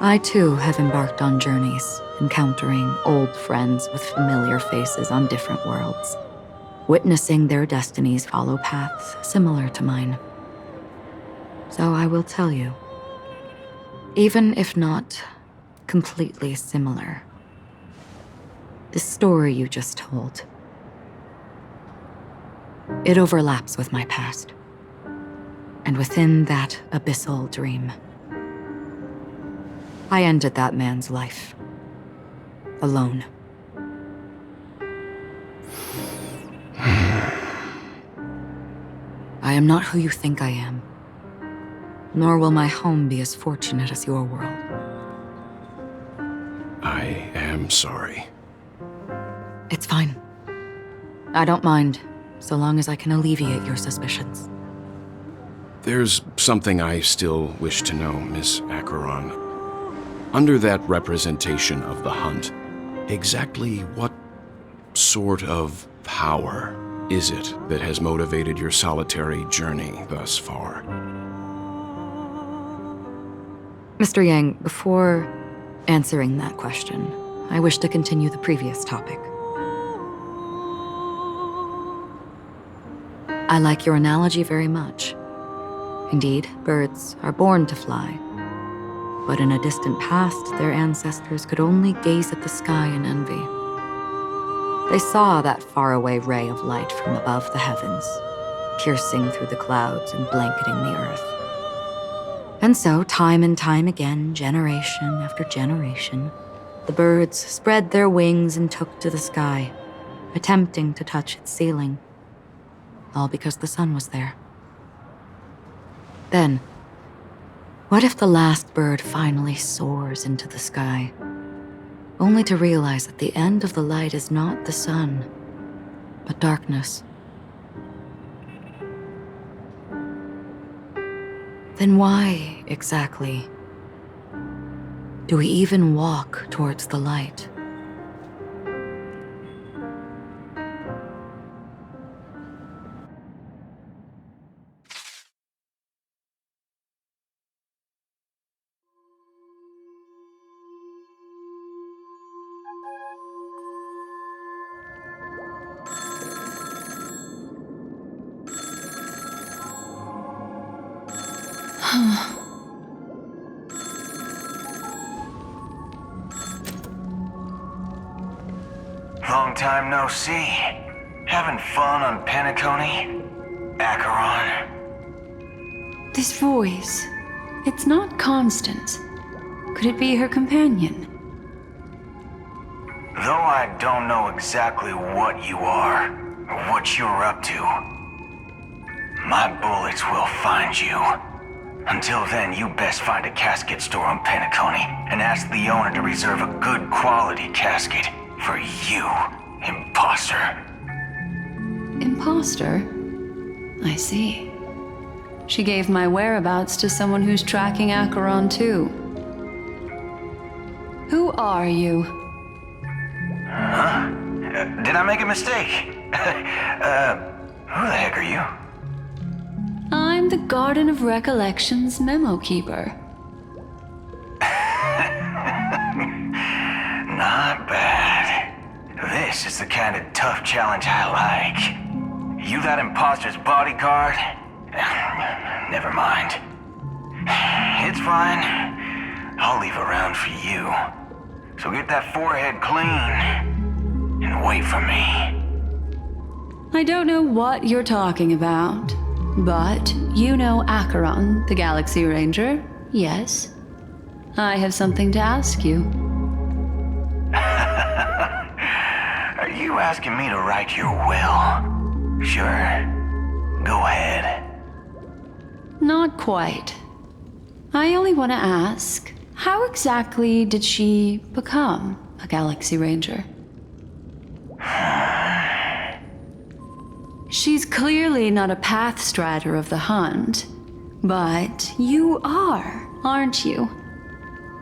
Speaker 9: I, too, have embarked on journeys, encountering old friends with familiar faces on different worlds, witnessing their destinies follow paths similar to mine. So I will tell you, even if not completely similar, the story you just told it overlaps with my past. And within that abyssal dream, I ended that man's life. Alone. I am not who you think I am, nor will my home be as fortunate as your world.
Speaker 5: I am sorry.
Speaker 9: It's fine. I don't mind, so long as I can alleviate your suspicions.
Speaker 5: There's something I still wish to know, Miss Acheron. Under that representation of the hunt, exactly what sort of power is it that has motivated your solitary journey thus far?
Speaker 9: Mr. Yang, before answering that question, I wish to continue the previous topic. I like your analogy very much. Indeed, birds are born to fly. But in a distant past, their ancestors could only gaze at the sky in envy. They saw that faraway ray of light from above the heavens, piercing through the clouds and blanketing the earth. And so, time and time again, generation after generation, the birds spread their wings and took to the sky, attempting to touch its ceiling, all because the sun was there. Then, what if the last bird finally soars into the sky, only to realize that the end of the light is not the sun, but darkness? Then why, exactly, do we even walk towards the light?
Speaker 8: Long time no see. Having fun on Penacony? Acheron?
Speaker 10: This voice, it's not Constance. Could it be her companion?
Speaker 8: Though I don't know exactly what you are, or what you're up to, my bullets will find you. Until then, you best find a casket store on Penacony and ask the owner to reserve a good quality casket for you, imposter.
Speaker 10: Imposter? I see. She gave my whereabouts to someone who's tracking Acheron too. Who are you?
Speaker 8: Huh? Did I make a mistake? Who the heck are you?
Speaker 10: I'm the Garden of Recollection's memo keeper.
Speaker 8: Not bad. This is the kind of tough challenge I like. You that imposter's bodyguard? Never mind. It's fine. I'll leave a round for you. So get that forehead clean and wait for me.
Speaker 10: I don't know what you're talking about, but you know Acheron, the Galaxy Ranger, yes? I have something to ask you.
Speaker 8: Are you asking me to write your will? Sure. Go ahead.
Speaker 10: Not quite. I only want to ask, how exactly did she become a Galaxy Ranger? She's clearly not a pathstrider of the hunt, but you are, aren't you?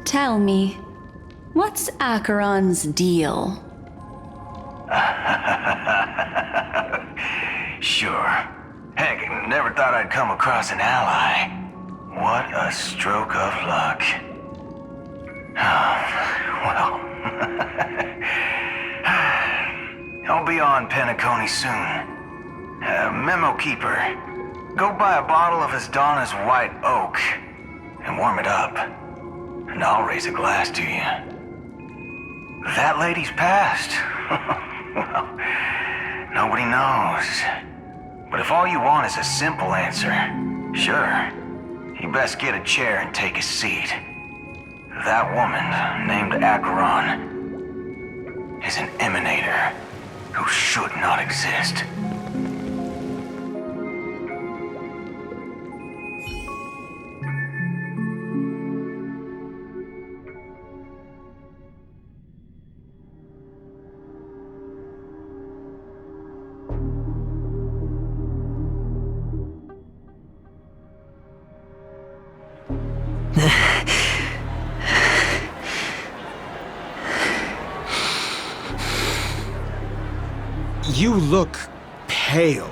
Speaker 10: Tell me, what's Acheron's deal?
Speaker 8: Sure. Heck, never thought I'd come across an ally. What a stroke of luck. Well, I'll be on Penacony soon. Memo keeper, go buy a bottle of Asdana's white oak and warm it up, and I'll raise a glass to you. That lady's passed. Well, nobody knows. But if all you want is a simple answer, sure, you best get a chair and take a seat. That woman, named Acheron, is an emanator who should not exist.
Speaker 11: You look pale.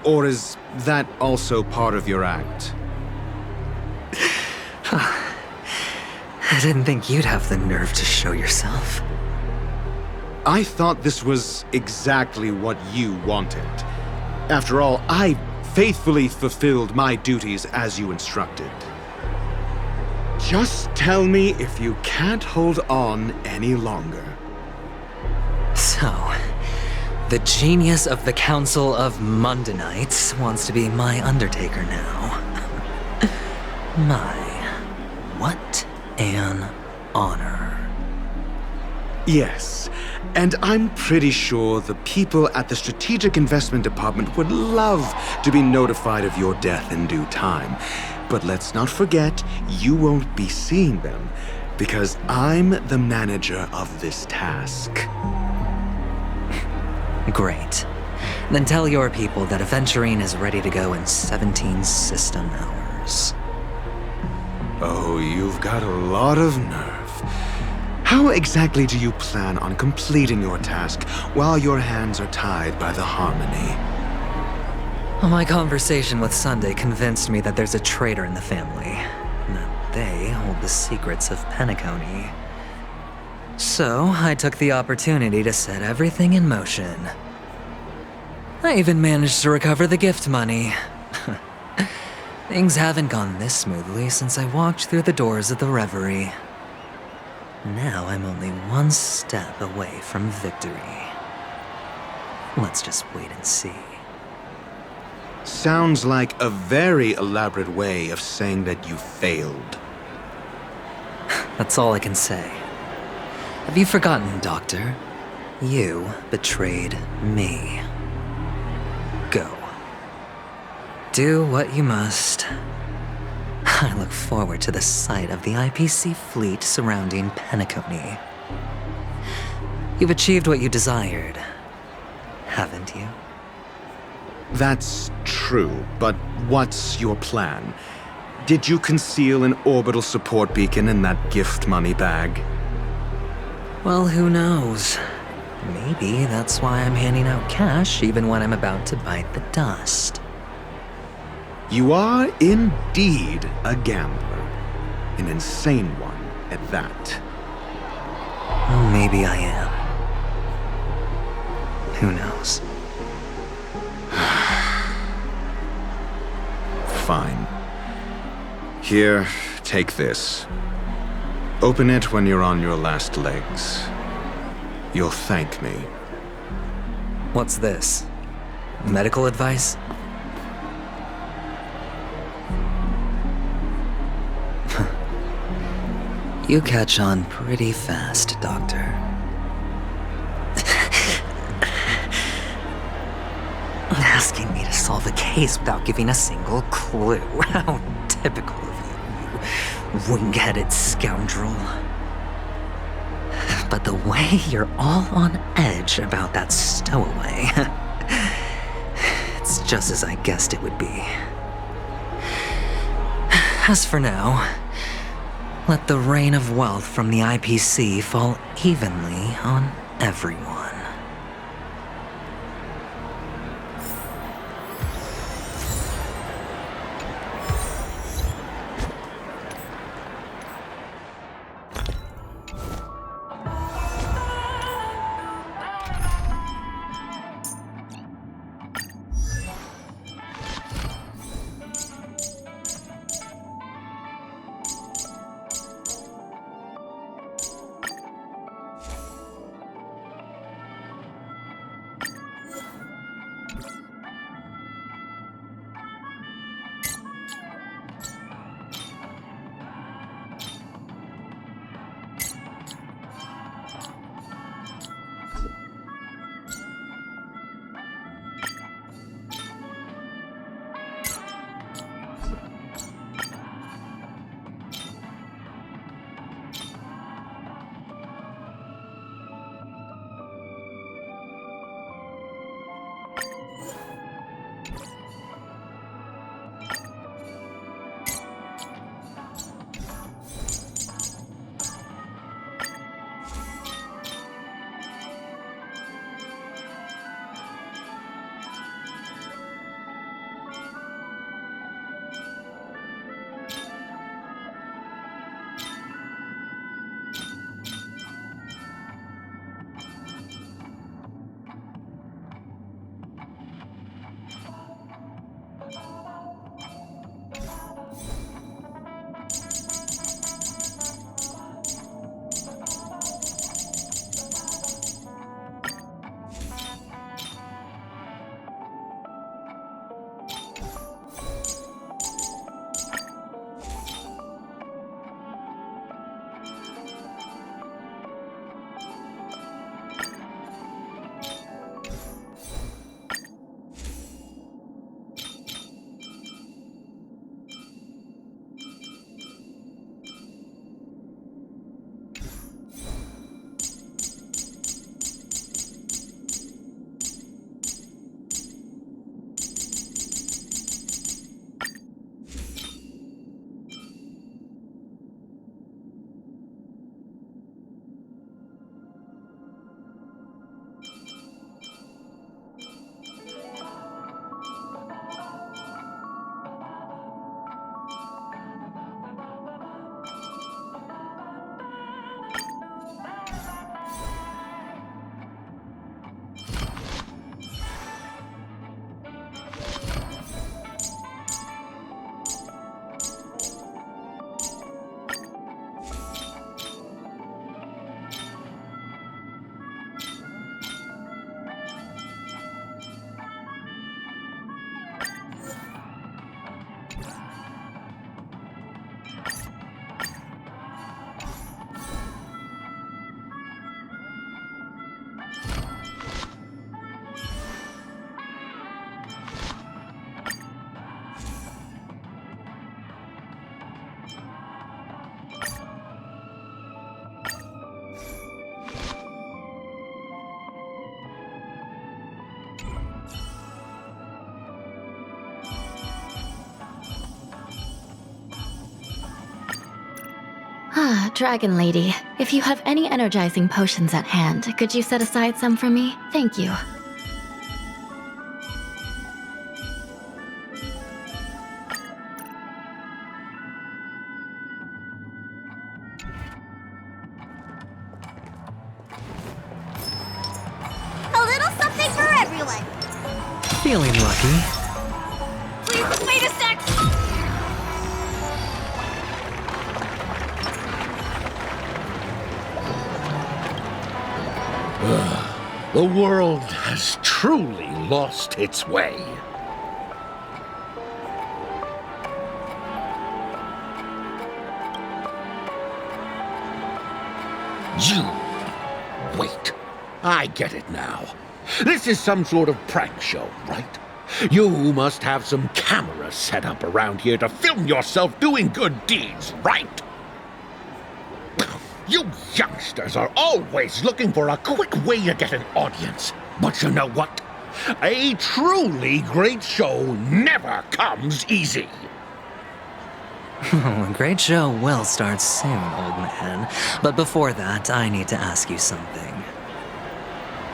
Speaker 11: Or is that also part of your act?
Speaker 12: I didn't think you'd have the nerve to show yourself.
Speaker 11: I thought this was exactly what you wanted. After all, I faithfully fulfilled my duties as you instructed. Just tell me if you can't hold on any longer.
Speaker 12: So, the genius of the Council of Mundanites wants to be my Undertaker now. What an honor.
Speaker 11: Yes, and I'm pretty sure the people at the Strategic Investment Department would love to be notified of your death in due time. But let's not forget, you won't be seeing them, because I'm the manager of this task.
Speaker 12: Great. Then tell your people that Aventurine is ready to go in 17 system hours.
Speaker 11: Oh, you've got a lot of nerve. How exactly do you plan on completing your task while your hands are tied by the Harmony?
Speaker 12: My conversation with Sunday convinced me that there's a traitor in the family, and that they hold the secrets of Penacony. So, I took the opportunity to set everything in motion. I even managed to recover the gift money. Things haven't gone this smoothly since I walked through the doors of the Reverie. Now I'm only one step away from victory. Let's just wait and see.
Speaker 11: Sounds like a very elaborate way of saying that you failed.
Speaker 12: That's all I can say. Have you forgotten, Doctor? You betrayed me. Go. Do what you must. I look forward to the sight of the IPC fleet surrounding Penacony. You've achieved what you desired, haven't you?
Speaker 11: That's true, but what's your plan? Did you conceal an orbital support beacon in that gift money bag?
Speaker 12: Well, who knows? Maybe that's why I'm handing out cash even when I'm about to bite the dust.
Speaker 11: You are indeed a gambler. An insane one at that.
Speaker 12: Well, maybe I am. Who knows?
Speaker 11: Fine. Here, take this. Open it when you're on your last legs. You'll thank me.
Speaker 12: What's this? Medical advice? You catch on pretty fast, Doctor. Asking me to solve a case without giving a single clue. How typical of you, wing-headed scoundrel. But the way you're all on edge about that stowaway, it's just as I guessed it would be. As for now, let the rain of wealth from the IPC fall evenly on everyone.
Speaker 13: Ah, Dragon Lady, if you have any energizing potions at hand, could you set aside some for me? Thank you.
Speaker 2: A little something for everyone.
Speaker 12: Feeling lucky.
Speaker 2: Please wait a sec.
Speaker 14: The world has truly lost its way. You... Wait. I get it now. This is some sort of prank show, right? You must have some cameras set up around here to film yourself doing good deeds, right? You youngsters are always looking for a quick way to get an audience. But you know what? A truly great show never comes easy.
Speaker 12: A great show will start soon, old man. But before that, I need to ask you something.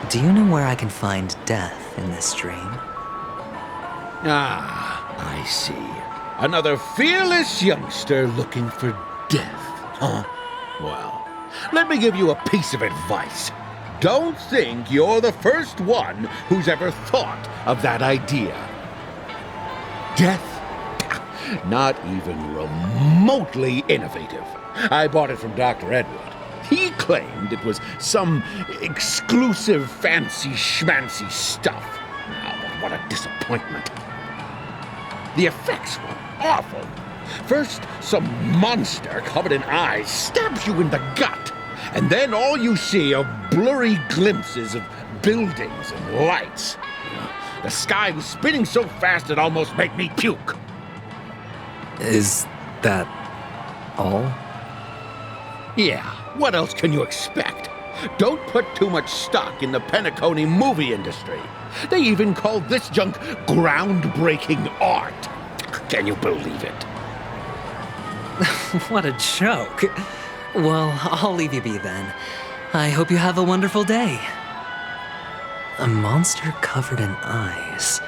Speaker 12: Do you know where I can find death in this dream?
Speaker 14: Ah, I see. Another fearless youngster looking for death, huh? Well, let me give you a piece of advice. Don't think you're the first one who's ever thought of that idea. Death? Not even remotely innovative. I bought it from Dr. Edward. He claimed it was some exclusive fancy schmancy stuff. Oh, but what a disappointment. The effects were awful. First, some monster covered in eyes stabs you in the gut, and then all you see are blurry glimpses of buildings and lights. The sky was spinning so fast it almost made me puke.
Speaker 12: Is that all?
Speaker 14: Yeah, what else can you expect? Don't put too much stock in the Penacony movie industry. They even call this junk groundbreaking art. Can you believe it?
Speaker 12: What a joke. Well, I'll leave you be then. I hope you have a wonderful day. A monster covered in eyes.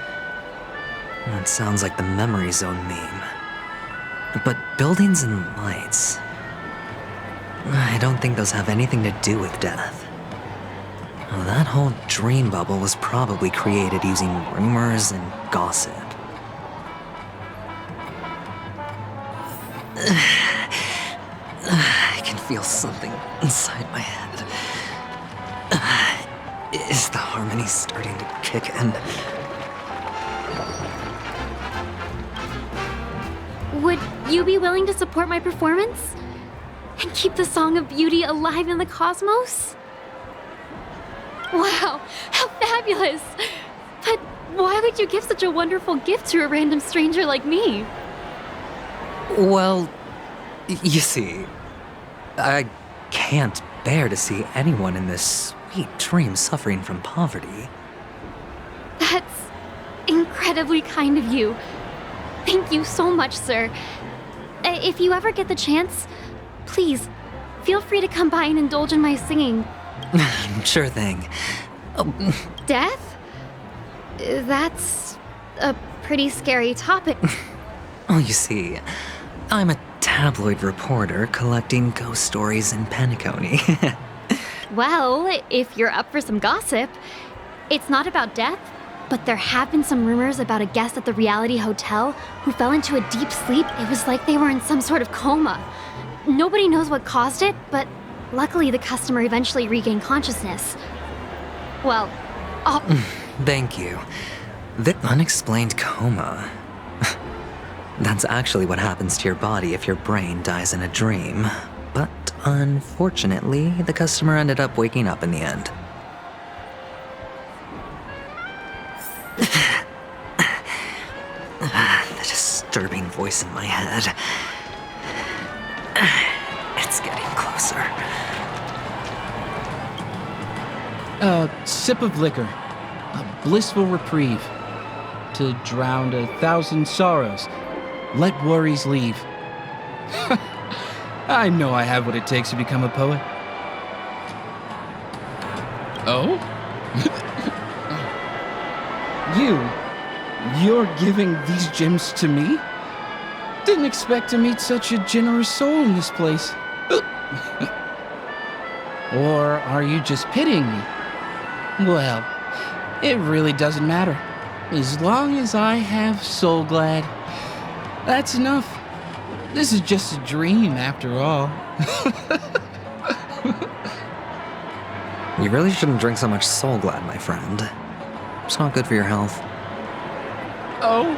Speaker 12: That sounds like the Memory Zone meme. But buildings and lights... I don't think those have anything to do with death. Well, that whole dream bubble was probably created using rumors and gossip. I can feel something inside my head. Is the harmony starting to kick in?
Speaker 15: Would you be willing to support my performance? And keep the Song of Beauty alive in the cosmos? Wow, how fabulous! But why would you give such a wonderful gift to a random stranger like me?
Speaker 12: Well, you see, I can't bear to see anyone in this sweet dream suffering from poverty.
Speaker 15: That's incredibly kind of you. Thank you so much, sir. If you ever get the chance, please, feel free to come by and indulge in my singing.
Speaker 12: Sure thing.
Speaker 15: Death? That's a pretty scary topic.
Speaker 12: Oh, you see, I'm a tabloid reporter collecting ghost stories in Penacony.
Speaker 15: Well, if you're up for some gossip, it's not about death, but there have been some rumors about a guest at the Reality Hotel who fell into a deep sleep. It was like they were in some sort of coma. Nobody knows what caused it, but luckily the customer eventually regained consciousness. Well,
Speaker 12: Thank you. The unexplained coma. That's actually what happens to your body if your brain dies in a dream. But unfortunately, the customer ended up waking up in the end. The disturbing voice in my head. It's getting closer.
Speaker 16: A sip of liquor. A blissful reprieve. To drown 1,000 sorrows. Let worries leave. I know I have what it takes to become a poet. Oh? You're giving these gems to me? Didn't expect to meet such a generous soul in this place. Or are you just pitying me? Well, it really doesn't matter. As long as I have Soul Glad, that's enough. This is just a dream after all.
Speaker 12: You really shouldn't drink so much Soul Glad, my friend. It's not good for your health.
Speaker 16: Oh.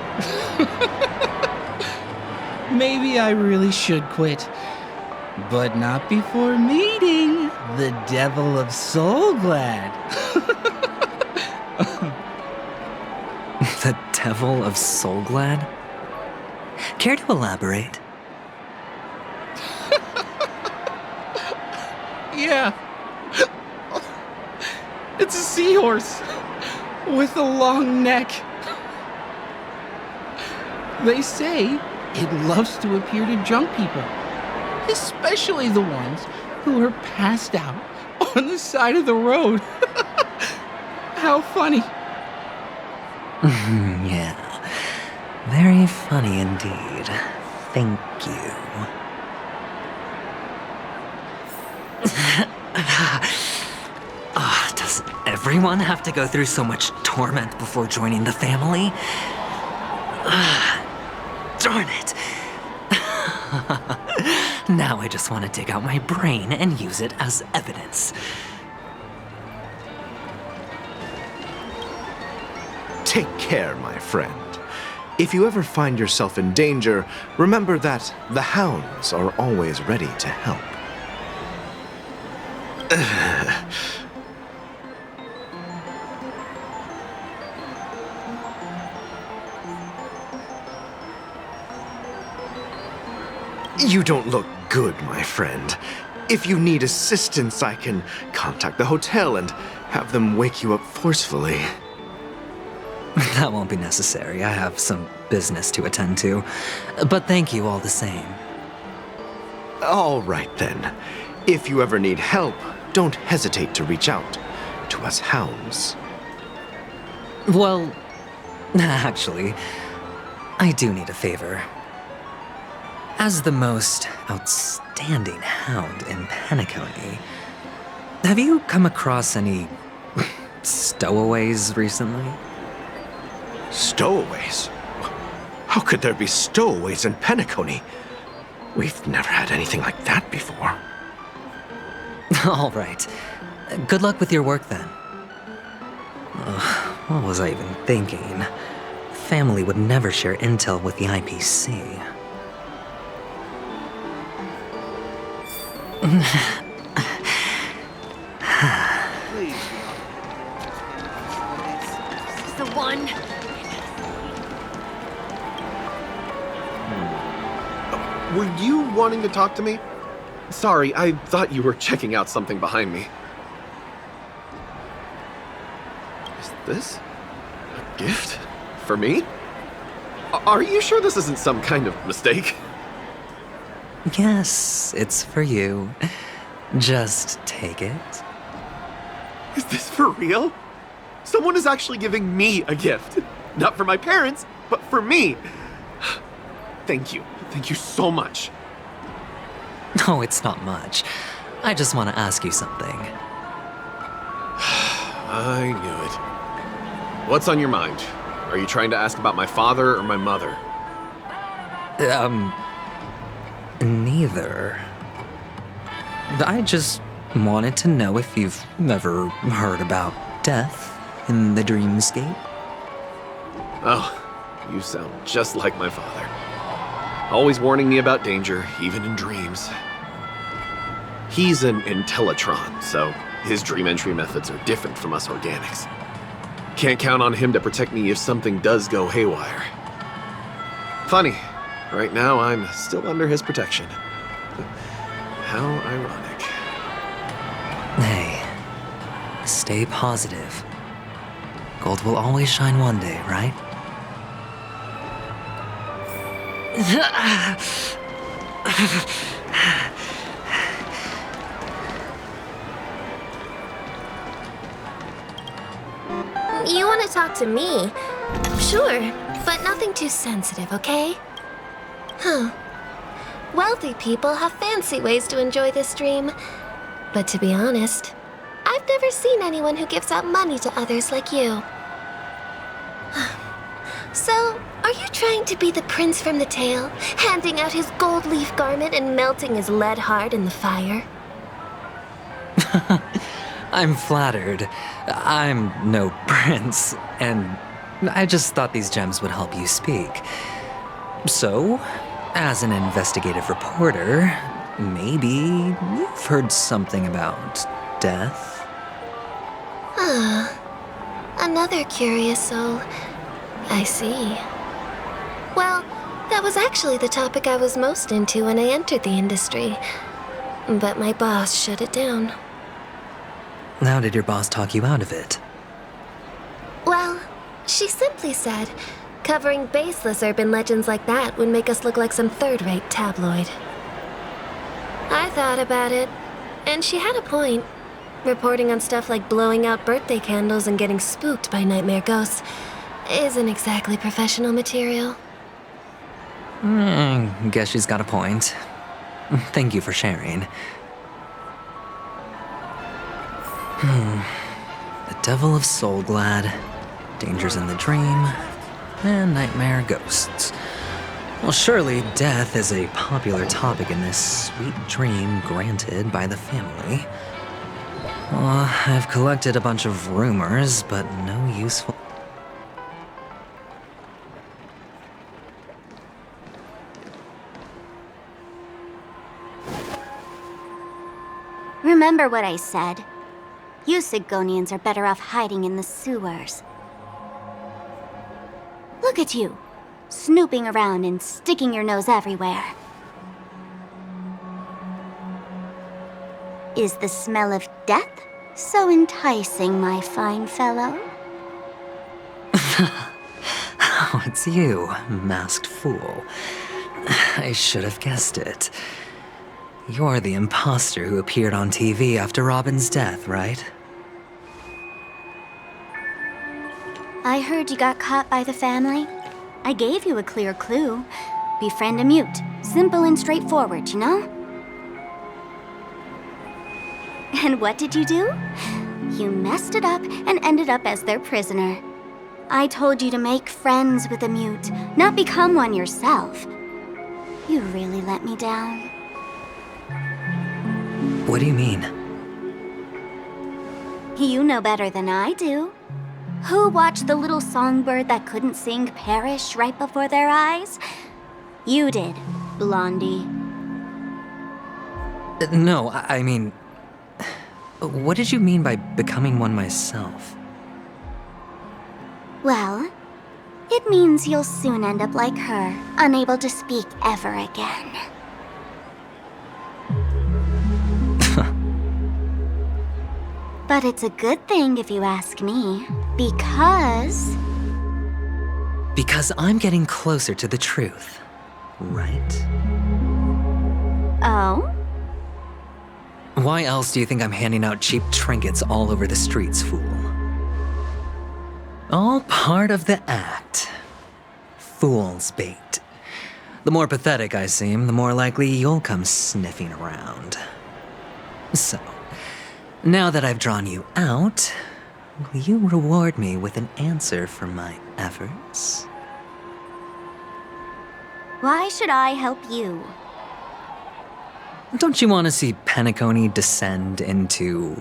Speaker 16: Maybe I really should quit. But not before meeting the Devil of Soul Glad.
Speaker 12: The Devil of Soul Glad? Care to elaborate?
Speaker 16: Yeah. It's a seahorse with a long neck. They say it loves to appear to drunk people, especially the ones who are passed out on the side of the road. How funny.
Speaker 12: Yeah, very funny indeed. Thank you. Does everyone have to go through so much torment before joining the family? Darn it. Now I just want to dig out my brain and use it as evidence.
Speaker 7: Take care, my friend. If you ever find yourself in danger, remember that the hounds are always ready to help. You don't look good, my friend. If you need assistance, I can contact the hotel and have them wake you up forcefully.
Speaker 12: That won't be necessary. I have some business to attend to. But thank you all the same.
Speaker 7: All right, then. If you ever need help, don't hesitate to reach out to us hounds.
Speaker 12: Well, actually, I do need a favor. As the most outstanding hound in Penacony, have you come across any stowaways recently?
Speaker 7: Stowaways? How could there be stowaways in Penacony? We've never had anything like that before.
Speaker 12: All right. Good luck with your work then. What was I even thinking? Family would never share intel with the IPC.
Speaker 7: Please.
Speaker 15: This is the one.
Speaker 17: Were you wanting to talk to me? Sorry, I thought you were checking out something behind me. Is this a gift for me? Are you sure this isn't some kind of mistake?
Speaker 12: Yes, it's for you. Just take it.
Speaker 17: Is this for real? Someone is actually giving me a gift. Not for my parents, but for me. Thank you. Thank you so much.
Speaker 12: No, it's not much. I just want to ask you something.
Speaker 17: I knew it. What's on your mind? Are you trying to ask about my father or my mother?
Speaker 12: Neither. I just wanted to know if you've ever heard about death in the dreamscape.
Speaker 17: Oh, you sound just like my father. Always warning me about danger, even in dreams. He's an Intellitron, so his dream entry methods are different from us organics. Can't count on him to protect me if something does go haywire. Funny, right now I'm still under his protection. How ironic.
Speaker 12: Hey, stay positive. Gold will always shine one day, right?
Speaker 18: You want to talk to me? Sure, but nothing too sensitive, okay? Huh. Wealthy people have fancy ways to enjoy this dream. But to be honest, I've never seen anyone who gives out money to others like you. So, are you trying to be the prince from the tale, handing out his gold leaf garment and melting his lead heart in the fire?
Speaker 12: I'm flattered. I'm no prince, and I just thought these gems would help you speak. So, as an investigative reporter, maybe you've heard something about death?
Speaker 18: Ah, another curious soul. I see. Well, that was actually the topic I was most into when I entered the industry. But my boss shut it down.
Speaker 12: How did your boss talk you out of it?
Speaker 18: Well, she simply said, covering baseless urban legends like that would make us look like some third-rate tabloid. I thought about it, and she had a point. Reporting on stuff like blowing out birthday candles and getting spooked by nightmare ghosts isn't exactly professional material.
Speaker 12: Guess she's got a point. Thank you for sharing. The Devil of Soulglad, Dangers in the Dream, and Nightmare Ghosts. Well, surely death is a popular topic in this sweet dream granted by the family. Well, I've collected a bunch of rumors, but no useful...
Speaker 19: Remember what I said. You Sigonians are better off hiding in the sewers. Look at you, snooping around and sticking your nose everywhere. Is the smell of death so enticing, my fine fellow?
Speaker 12: Oh, it's you, masked fool. I should have guessed it. You're the imposter who appeared on TV after Robin's death, right?
Speaker 19: I heard you got caught by the family. I gave you a clear clue. Befriend a mute. Simple and straightforward, you know? And what did you do? You messed it up and ended up as their prisoner. I told you to make friends with a mute, not become one yourself. You really let me down.
Speaker 12: What do you mean?
Speaker 19: You know better than I do. Who watched the little songbird that couldn't sing perish right before their eyes? You did, Blondie.
Speaker 12: No, I mean... What did you mean by becoming one myself?
Speaker 19: Well, it means you'll soon end up like her, unable to speak ever again. But it's a good thing if you ask me, because...
Speaker 12: Because I'm getting closer to the truth, right?
Speaker 19: Oh?
Speaker 12: Why else do you think I'm handing out cheap trinkets all over the streets, fool? All part of the act. Fool's bait. The more pathetic I seem, the more likely you'll come sniffing around. So, now that I've drawn you out, will you reward me with an answer for my efforts?
Speaker 19: Why should I help you?
Speaker 12: Don't you want to see Penacony descend into...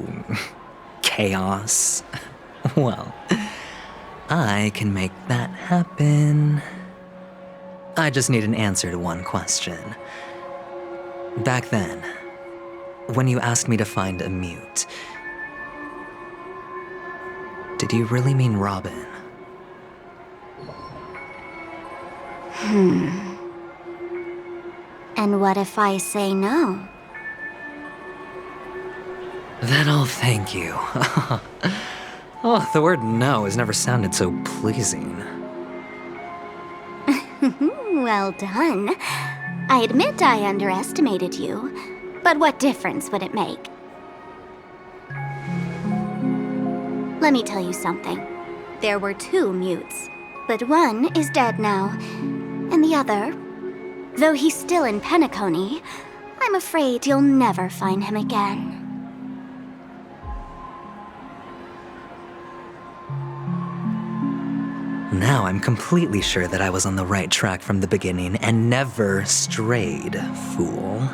Speaker 12: chaos? Well, I can make that happen. I just need an answer to one question. Back then, when you asked me to find a mute, did you really mean Robin?
Speaker 19: And what if I say no?
Speaker 12: Then I'll thank you. Oh, the word no has never sounded so pleasing.
Speaker 19: Well done. I admit I underestimated you, but what difference would it make? Let me tell you something. there were 2 mutes, but one is dead now, and the other, though he's still in Penacony, I'm afraid you'll never find him again.
Speaker 12: Now I'm completely sure that I was on the right track from the beginning and never strayed, fool.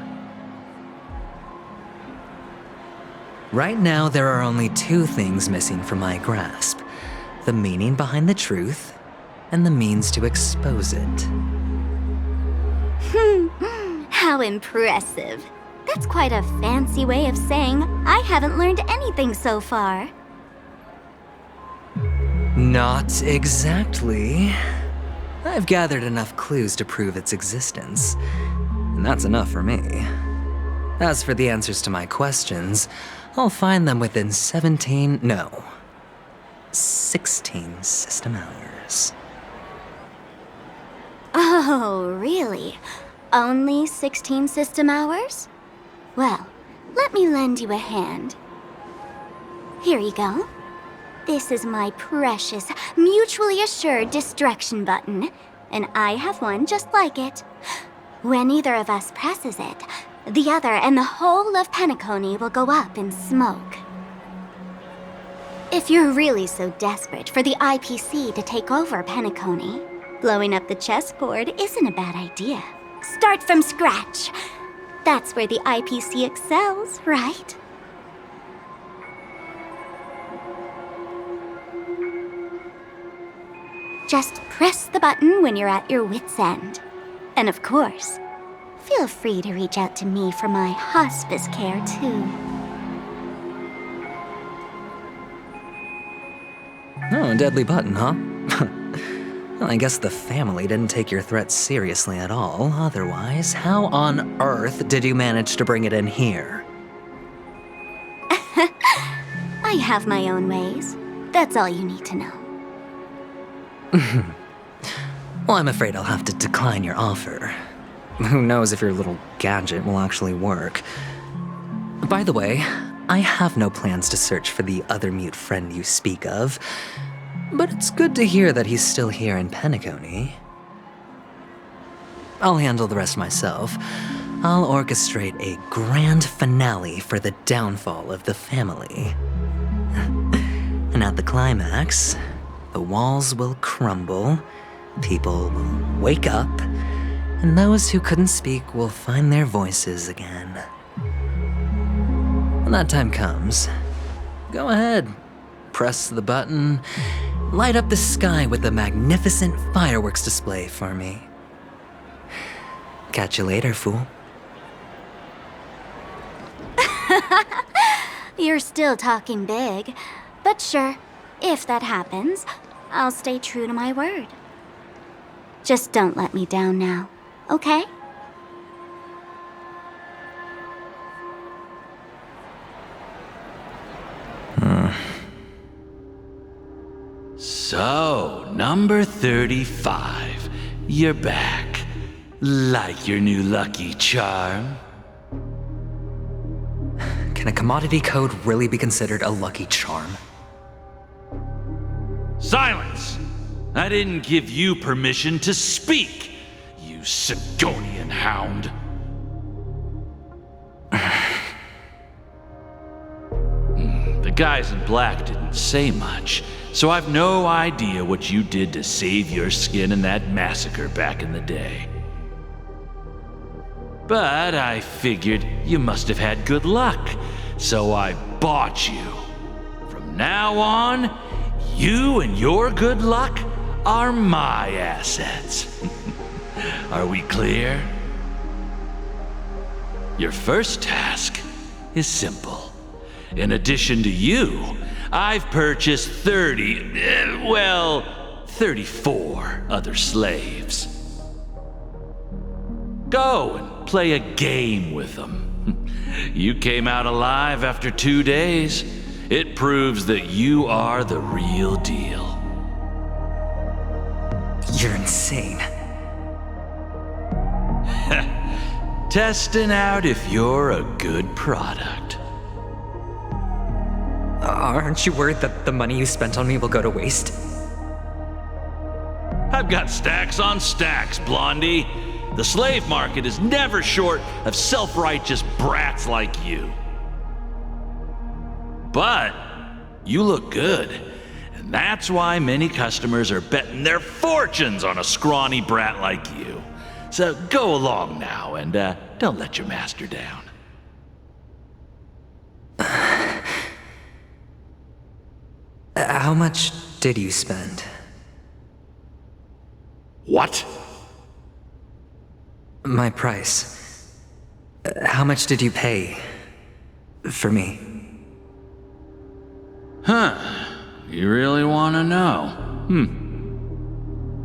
Speaker 12: Right now, there are only 2 things missing from my grasp: the meaning behind the truth and the means to expose it.
Speaker 19: How impressive. That's quite a fancy way of saying I haven't learned anything so far.
Speaker 12: Not exactly. I've gathered enough clues to prove its existence, and that's enough for me. As for the answers to my questions, I'll find them within 16 system hours.
Speaker 19: Oh, really? Only 16 system hours? Well, let me lend you a hand. Here you go. This is my precious, mutually assured distraction button, and I have one just like it. When either of us presses it, the other and the whole of Penacony will go up in smoke. If you're really so desperate for the IPC to take over Penacony, blowing up the chessboard isn't a bad idea. Start from scratch. That's where the IPC excels, right? Just press the button when you're at your wit's end. And of course, feel free to reach out to me for my hospice care, too.
Speaker 12: Oh, deadly button, huh? Well, I guess the family didn't take your threat seriously at all. Otherwise, how on earth did you manage to bring it in here?
Speaker 19: I have my own ways. That's all you need to know.
Speaker 12: Well, I'm afraid I'll have to decline your offer. Who knows if your little gadget will actually work. By the way, I have no plans to search for the other mute friend you speak of, but it's good to hear that he's still here in Penacony. I'll handle the rest myself. I'll orchestrate a grand finale for the downfall of the family. And at the climax, the walls will crumble, people will wake up, and those who couldn't speak will find their voices again. When that time comes, go ahead, press the button, light up the sky with a magnificent fireworks display for me. Catch you later, fool.
Speaker 19: You're still talking big, but sure, if that happens, I'll stay true to my word. Just don't let me down now, okay?
Speaker 20: So, number 35. You're back. Like your new lucky charm?
Speaker 12: Can a commodity code really be considered a lucky charm?
Speaker 20: Silence! I didn't give you permission to speak, you Sigonian hound. The guys in black didn't say much, so I've no idea what you did to save your skin in that massacre back in the day. But I figured you must have had good luck, so I bought you. From now on, you and your good luck are my assets. Are we clear? Your first task is simple. In addition to you, I've purchased 34 other slaves. Go and play a game with them. You came out alive after 2 days. It proves that you are the real deal.
Speaker 12: You're insane.
Speaker 20: Testing out if you're a good product.
Speaker 12: Aren't you worried that the money you spent on me will go to waste?
Speaker 20: I've got stacks on stacks, Blondie. The slave market is never short of self-righteous brats like you. But you look good, and that's why many customers are betting their fortunes on a scrawny brat like you. So go along now, and don't let your master down.
Speaker 12: How much did you spend?
Speaker 20: What?
Speaker 12: My price. How much did you pay for me?
Speaker 20: Huh. You really want to know?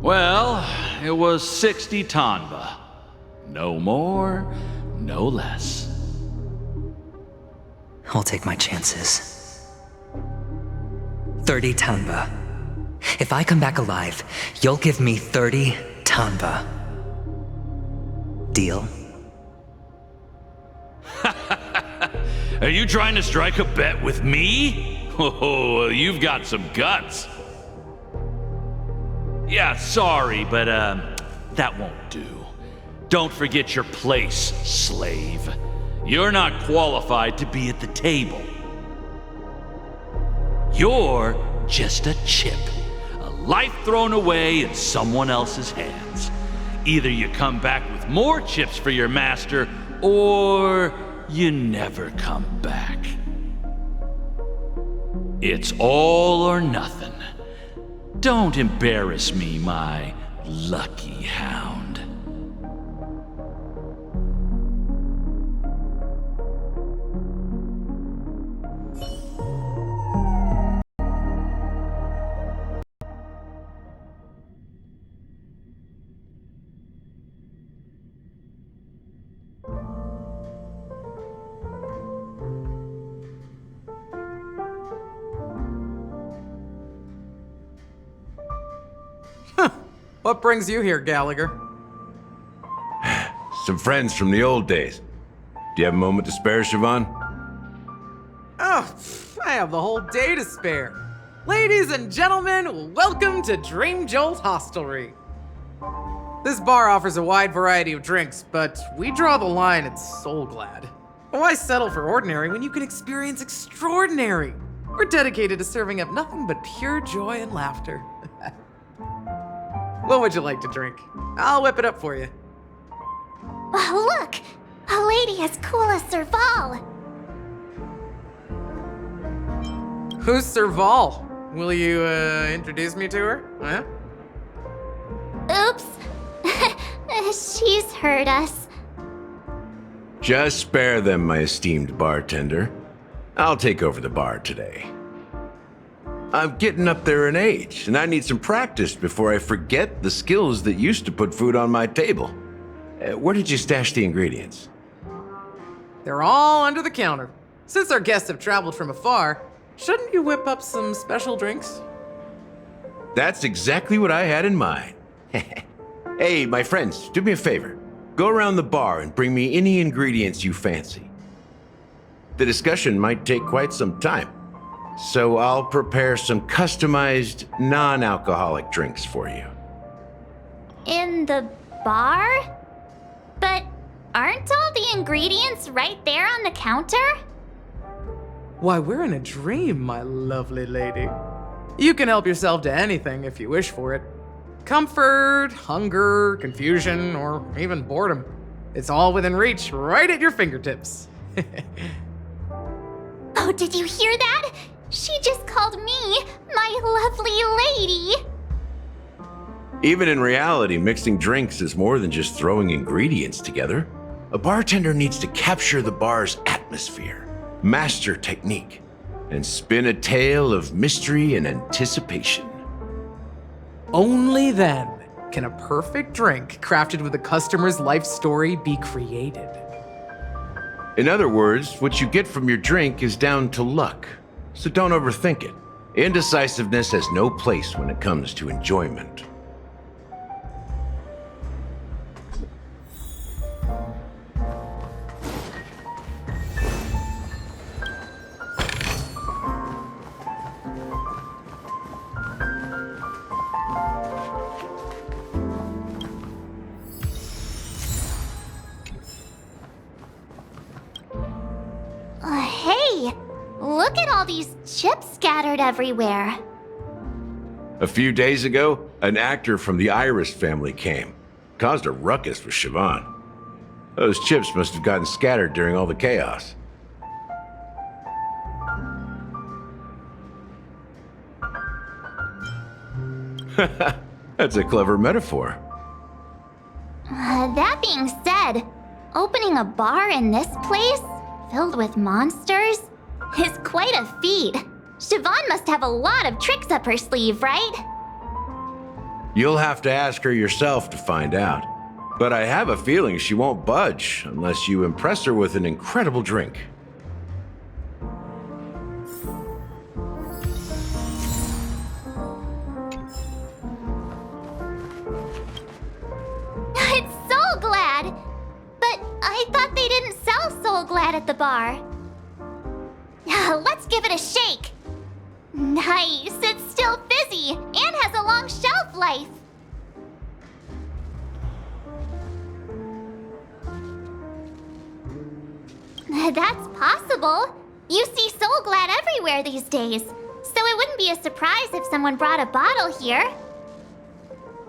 Speaker 20: Well, it was 60 tanba. No more, no less.
Speaker 12: I'll take my chances. 30 tanba. If I come back alive, you'll give me 30 tanba. Deal?
Speaker 20: Are you trying to strike a bet with me? Oh, you've got some guts. Yeah, sorry, but that won't do. Don't forget your place, slave. You're not qualified to be at the table. You're just a chip. A life thrown away in someone else's hands. Either you come back with more chips for your master, or you never come back. It's all or nothing. Don't embarrass me, my lucky hound.
Speaker 21: What brings you here, Gallagher?
Speaker 6: Some friends from the old days. Do you have a moment to spare, Siobhan?
Speaker 21: Oh, I have the whole day to spare. Ladies and gentlemen, welcome to Dream Jolt Hostelry. This bar offers a wide variety of drinks, but we draw the line at Soul Glad. Why settle for ordinary when you can experience extraordinary? We're dedicated to serving up nothing but pure joy and laughter. What would you like to drink? I'll whip it up for you.
Speaker 2: Oh, look! A lady as cool as Serval!
Speaker 21: Who's Serval? Will you, introduce me to her? Huh?
Speaker 2: Oops. She's heard us.
Speaker 6: Just spare them, my esteemed bartender. I'll take over the bar today. I'm getting up there in age, and I need some practice before I forget the skills that used to put food on my table. Where did you stash the ingredients?
Speaker 21: They're all under the counter. Since our guests have traveled from afar, shouldn't you whip up some special drinks?
Speaker 6: That's exactly what I had in mind. Hey, my friends, do me a favor. Go around the bar and bring me any ingredients you fancy. The discussion might take quite some time, so I'll prepare some customized, non-alcoholic drinks for you.
Speaker 2: In the bar? But aren't all the ingredients right there on the counter?
Speaker 21: Why, we're in a dream, my lovely lady. You can help yourself to anything if you wish for it. Comfort, hunger, confusion, or even boredom. It's all within reach, right at your fingertips.
Speaker 2: Oh, did you hear that? She just called me my lovely lady.
Speaker 6: Even in reality, mixing drinks is more than just throwing ingredients together. A bartender needs to capture the bar's atmosphere, master technique, and spin a tale of mystery and anticipation.
Speaker 21: Only then can a perfect drink crafted with a customer's life story be created.
Speaker 6: In other words, what you get from your drink is down to luck, so don't overthink it. Indecisiveness has no place when it comes to enjoyment.
Speaker 2: look at all these chips scattered everywhere.
Speaker 6: A few days ago, an actor from the Iris family came. Caused a ruckus with Siobhan. Those chips must have gotten scattered during all the chaos. That's a clever metaphor.
Speaker 2: That being said, opening a bar in this place, filled with monsters, is quite a feat. Siobhan must have a lot of tricks up her sleeve, right?
Speaker 6: You'll have to ask her yourself to find out. But I have a feeling she won't budge unless you impress her with an incredible drink.
Speaker 2: It's Soul Glad! But I thought they didn't sell Soul Glad at the bar. Let's give it a shake. Nice, it's still fizzy and has a long shelf life. That's possible. You see Soul Glad everywhere these days, so it wouldn't be a surprise if someone brought a bottle here.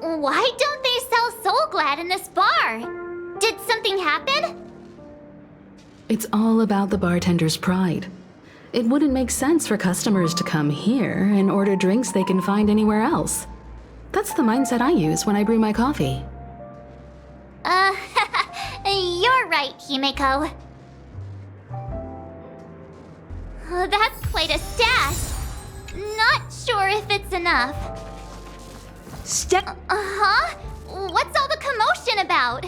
Speaker 2: Why don't they sell Soul Glad in this bar? Did something happen?
Speaker 3: It's all about the bartender's pride. It wouldn't make sense for customers to come here and order drinks they can find anywhere else. That's the mindset I use when I brew my coffee.
Speaker 2: You're right, Himeko. That's quite a stash. Not sure if it's enough. Uh-huh? What's all the commotion about?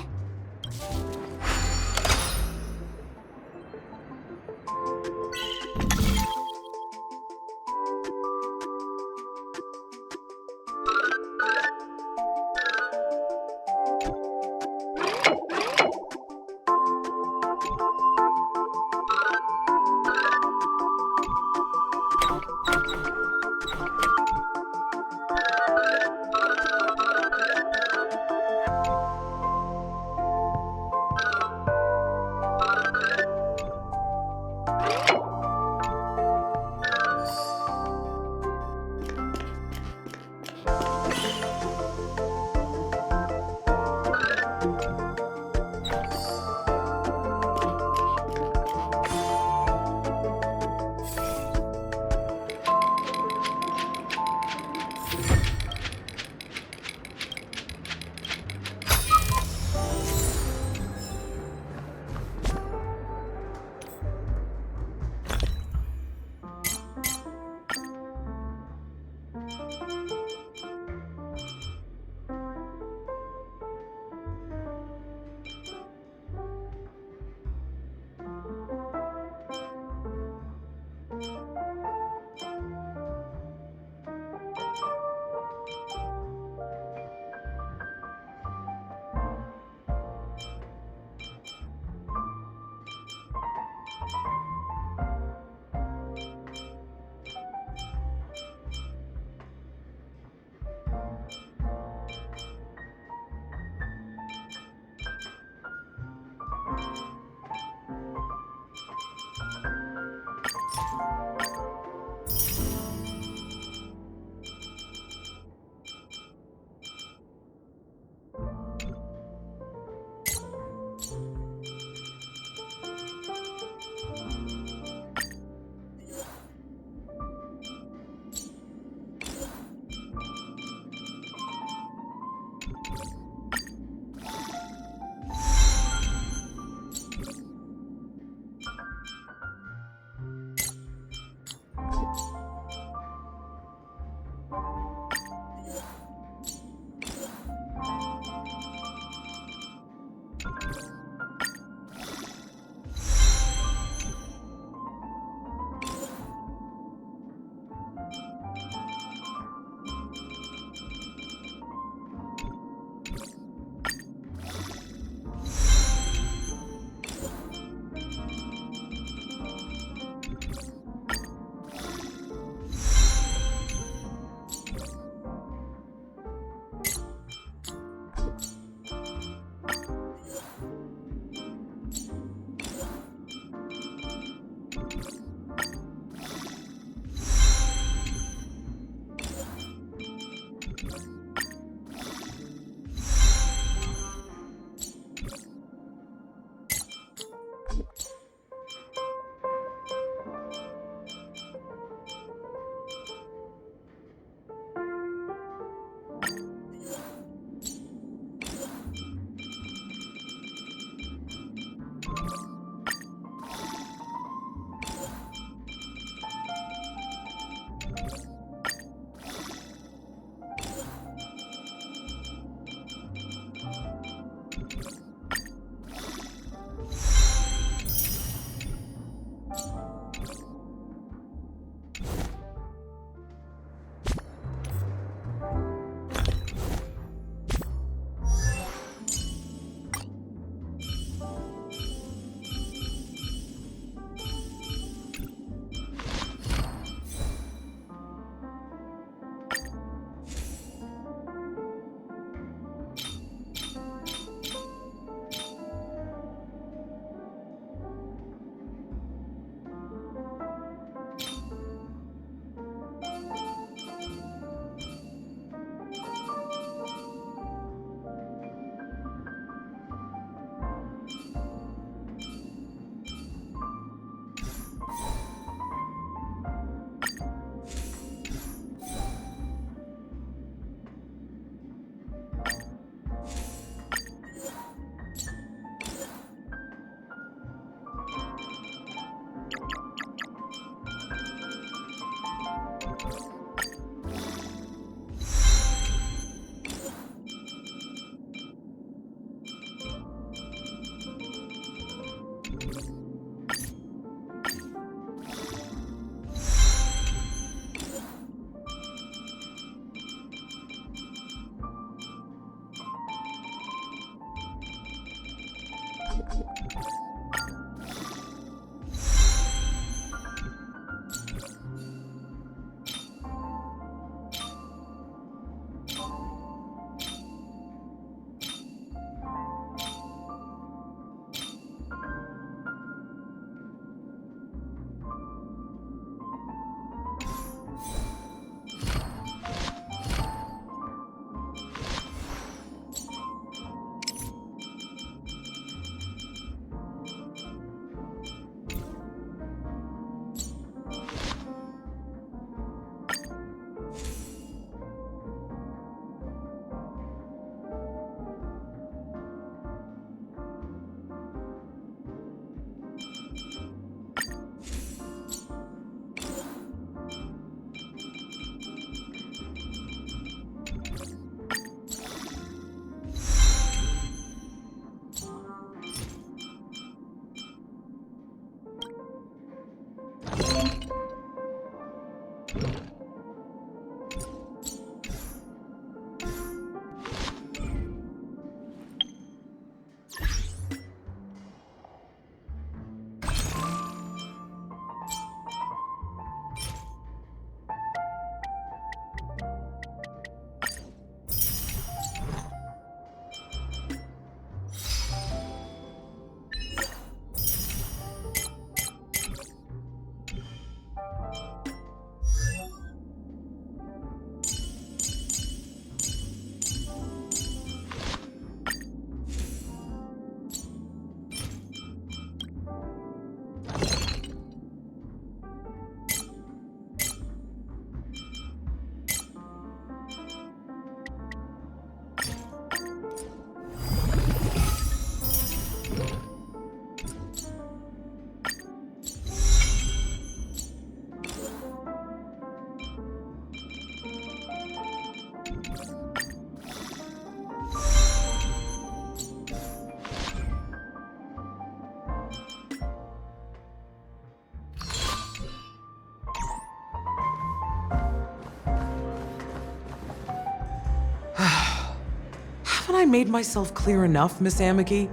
Speaker 21: Haven't I made myself clear enough, Miss Amiki?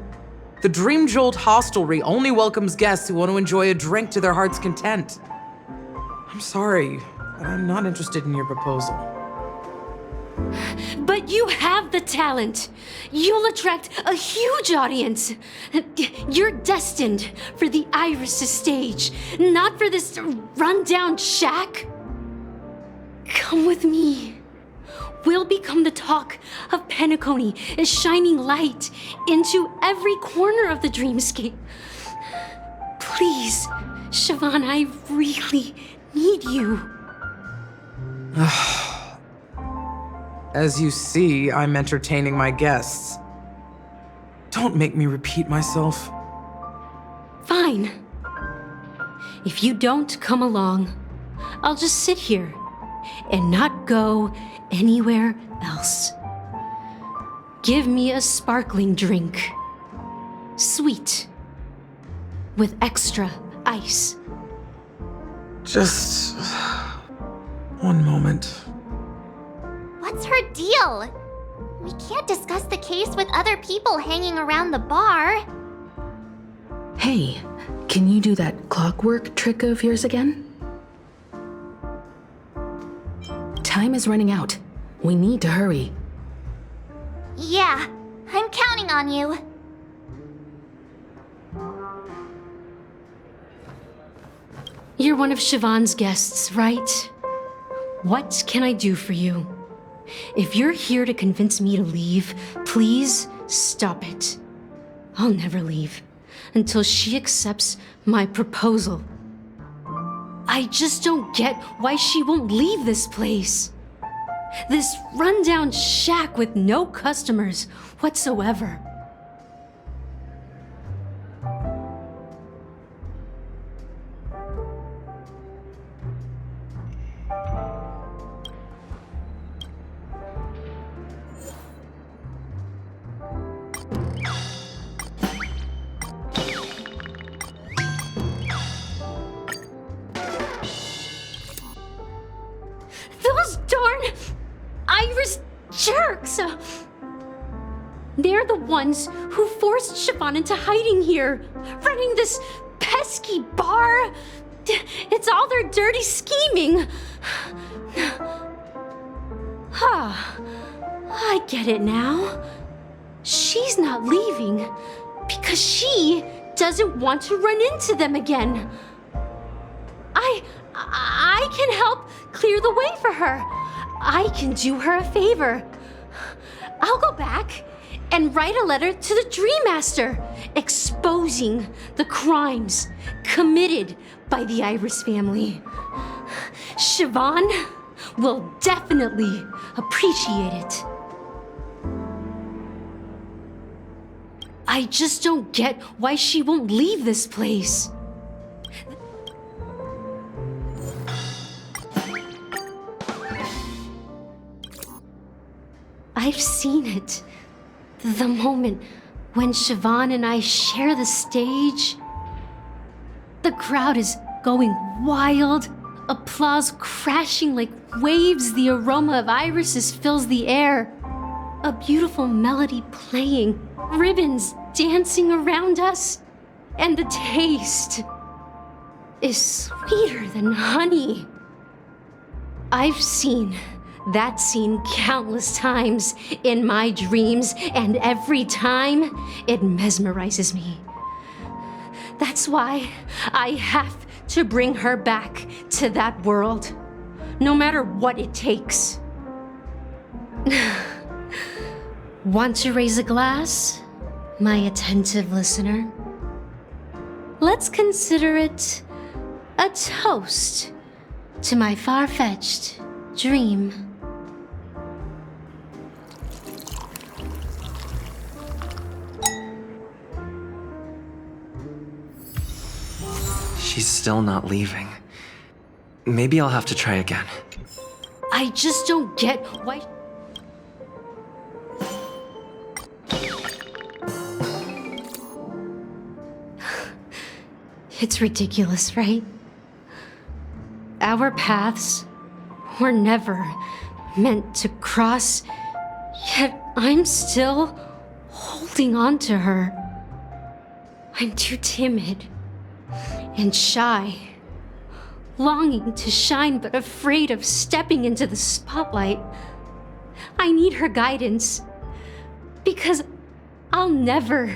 Speaker 21: The Dream Jolt hostelry only welcomes guests who want to enjoy a drink to their heart's content. I'm sorry, but I'm not interested in your proposal.
Speaker 4: But you have the talent. You'll attract a huge audience. You're destined for the Iris' stage, not for this rundown shack. Come with me. We'll become the talk of Penacony, a shining light into every corner of the dreamscape. Please, Siobhan, I really need you.
Speaker 21: As you see, I'm entertaining my guests. Don't make me repeat myself.
Speaker 4: Fine. If you don't come along, I'll just sit here and not go anywhere else. Give me a sparkling drink. Sweet. With extra ice.
Speaker 21: Just one moment.
Speaker 2: What's her deal? We can't discuss the case with other people hanging around the bar.
Speaker 3: Hey, can you do that clockwork trick of yours again? Time is running out. We need to hurry.
Speaker 2: Yeah, I'm counting on you.
Speaker 4: You're one of Siobhan's guests, right? What can I do for you? If you're here to convince me to leave, please stop it. I'll never leave until she accepts my proposal. I just don't get why she won't leave this place. This rundown shack with no customers whatsoever. Those darn Iris jerks! They're the ones who forced Siobhan into hiding here, running this pesky bar. It's all their dirty scheming. I get it now. She's not leaving because she doesn't want to run into them again. I can help clear the way for her. I can do her a favor. I'll go back and write a letter to the Dream Master exposing the crimes committed by the Iris family. Siobhan will definitely appreciate it. I just don't get why she won't leave this place. I've seen it. The moment when Siobhan and I share the stage. The crowd is going wild. Applause crashing like waves. The aroma of irises fills the air. A beautiful melody playing. Ribbons dancing around us. And the taste is sweeter than honey. I've seen that scene countless times in my dreams, and every time it mesmerizes me. That's why I have to bring her back to that world, no matter what it takes. Want to raise a glass, my attentive listener? Let's consider it a toast to my far-fetched dream.
Speaker 7: She's still not leaving. Maybe I'll have to try again.
Speaker 4: I just don't get why... It's ridiculous, right? Our paths were never meant to cross, yet I'm still holding on to her. I'm too timid and shy, longing to shine but afraid of stepping into the spotlight. I need her guidance because I'll never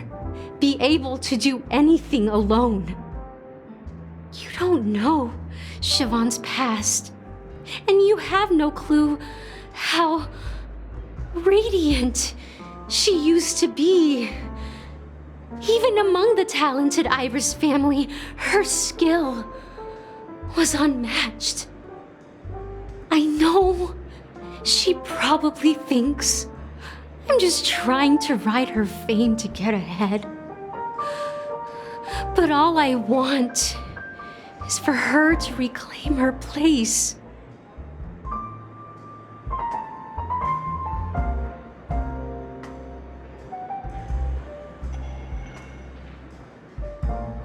Speaker 4: be able to do anything alone. You don't know Siobhan's past, and you have no clue how radiant she used to be. Even among the talented Iris family, her skill was unmatched. I know she probably thinks I'm just trying to ride her fame to get ahead. But all I want is for her to reclaim her place.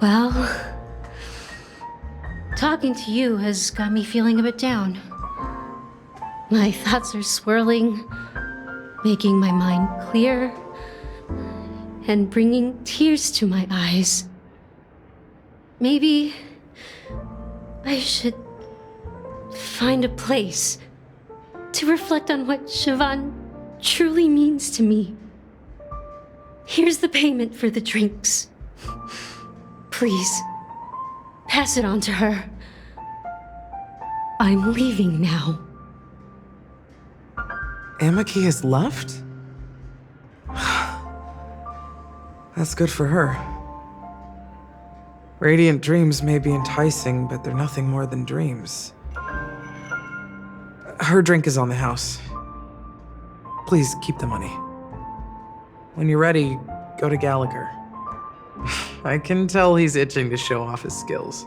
Speaker 4: Well, talking to you has got me feeling a bit down. My thoughts are swirling, making my mind clear, and bringing tears to my eyes. Maybe I should find a place to reflect on what Siobhan truly means to me. Here's the payment for the drinks. Please, pass it on to her. I'm leaving now.
Speaker 1: Amaki has left? That's good for her. Radiant dreams may be enticing, but they're nothing more than dreams. Her drink is on the house. Please keep the money. When you're ready, go to Galliker. I can tell he's itching to show off his skills.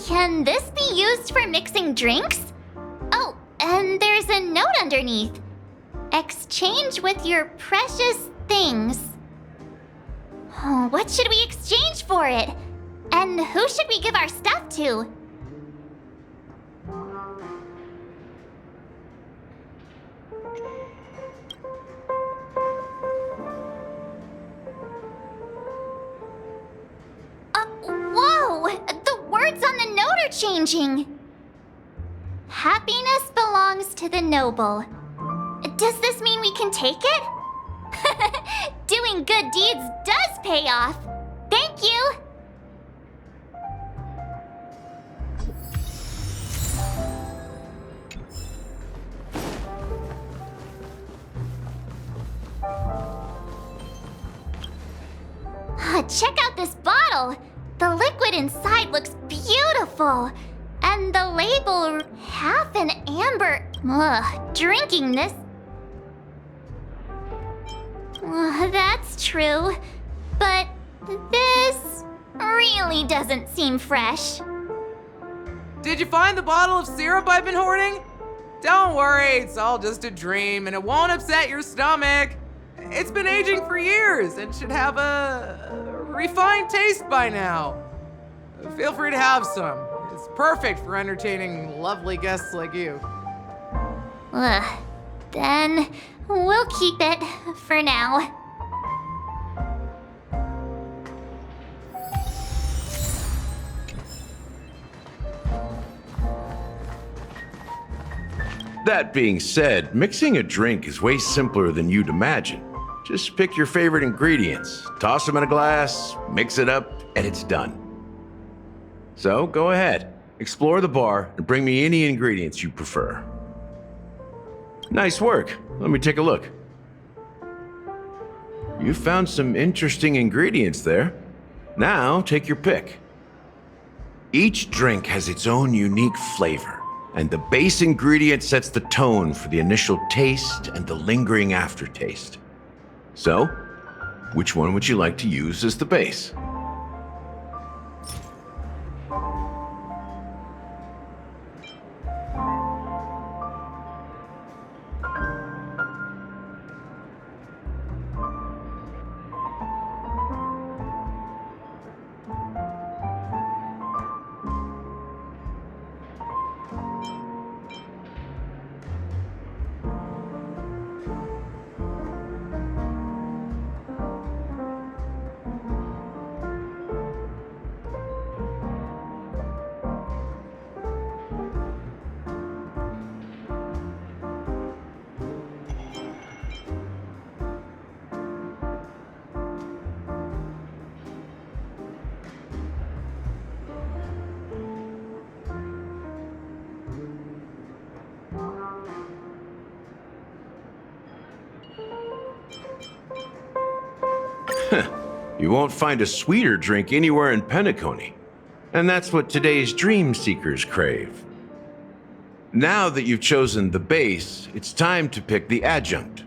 Speaker 2: Can this be used for mixing drinks? Oh, and there's a note underneath. Exchange with your precious things. Oh, what should we exchange for it? And who should we give our stuff to? Whoa! The words on the note are changing. Happiness belongs to the noble. Does this mean we can take it? Doing good deeds does pay off. Thank you. Check out this bottle. The liquid inside looks beautiful. And the label, half an amber. Ugh, drinking this. That's true. But this really doesn't seem fresh.
Speaker 21: Did you find the bottle of syrup I've been hoarding? Don't worry, it's all just a dream and it won't upset your stomach. It's been aging for years and should have a refined taste by now. Feel free to have some. It's perfect for entertaining lovely guests like you.
Speaker 2: Then we'll keep it for now.
Speaker 6: That being said, mixing a drink is way simpler than you'd imagine. Just pick your favorite ingredients, toss them in a glass, mix it up, and it's done. So go ahead, explore the bar, and bring me any ingredients you prefer. Nice work. Let me take a look. You found some interesting ingredients there. Now take your pick. Each drink has its own unique flavor, and the base ingredient sets the tone for the initial taste and the lingering aftertaste. So, which one would you like to use as the base? You won't find a sweeter drink anywhere in Penacony. And that's what today's dream seekers crave. Now that you've chosen the base, it's time to pick the adjunct.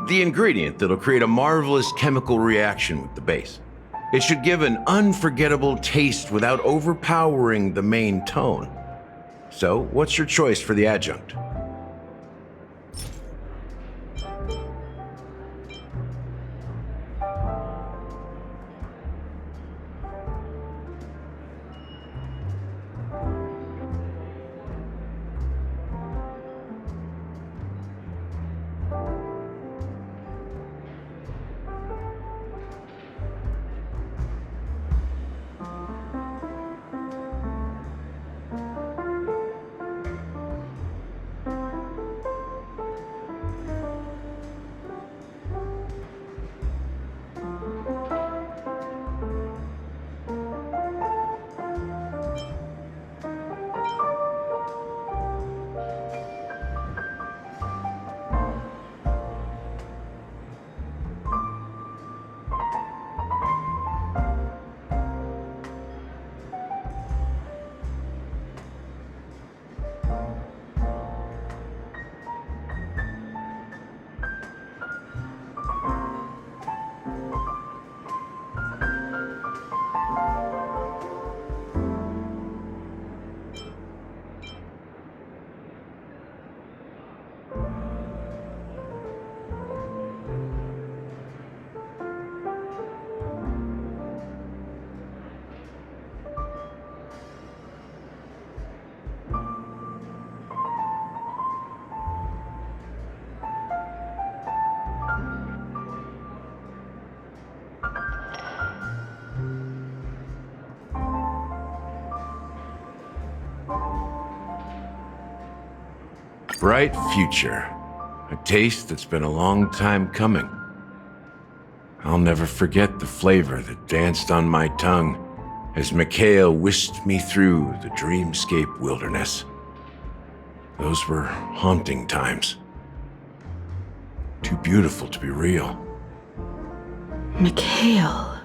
Speaker 6: The ingredient that'll create a marvelous chemical reaction with the base. It should give an unforgettable taste without overpowering the main tone. So, what's your choice for the adjunct? Bright future. A taste that's been a long time coming. I'll never forget the flavor that danced on my tongue as Mikhail whisked me through the dreamscape wilderness. Those were haunting times. Too beautiful to be real.
Speaker 3: Mikhail.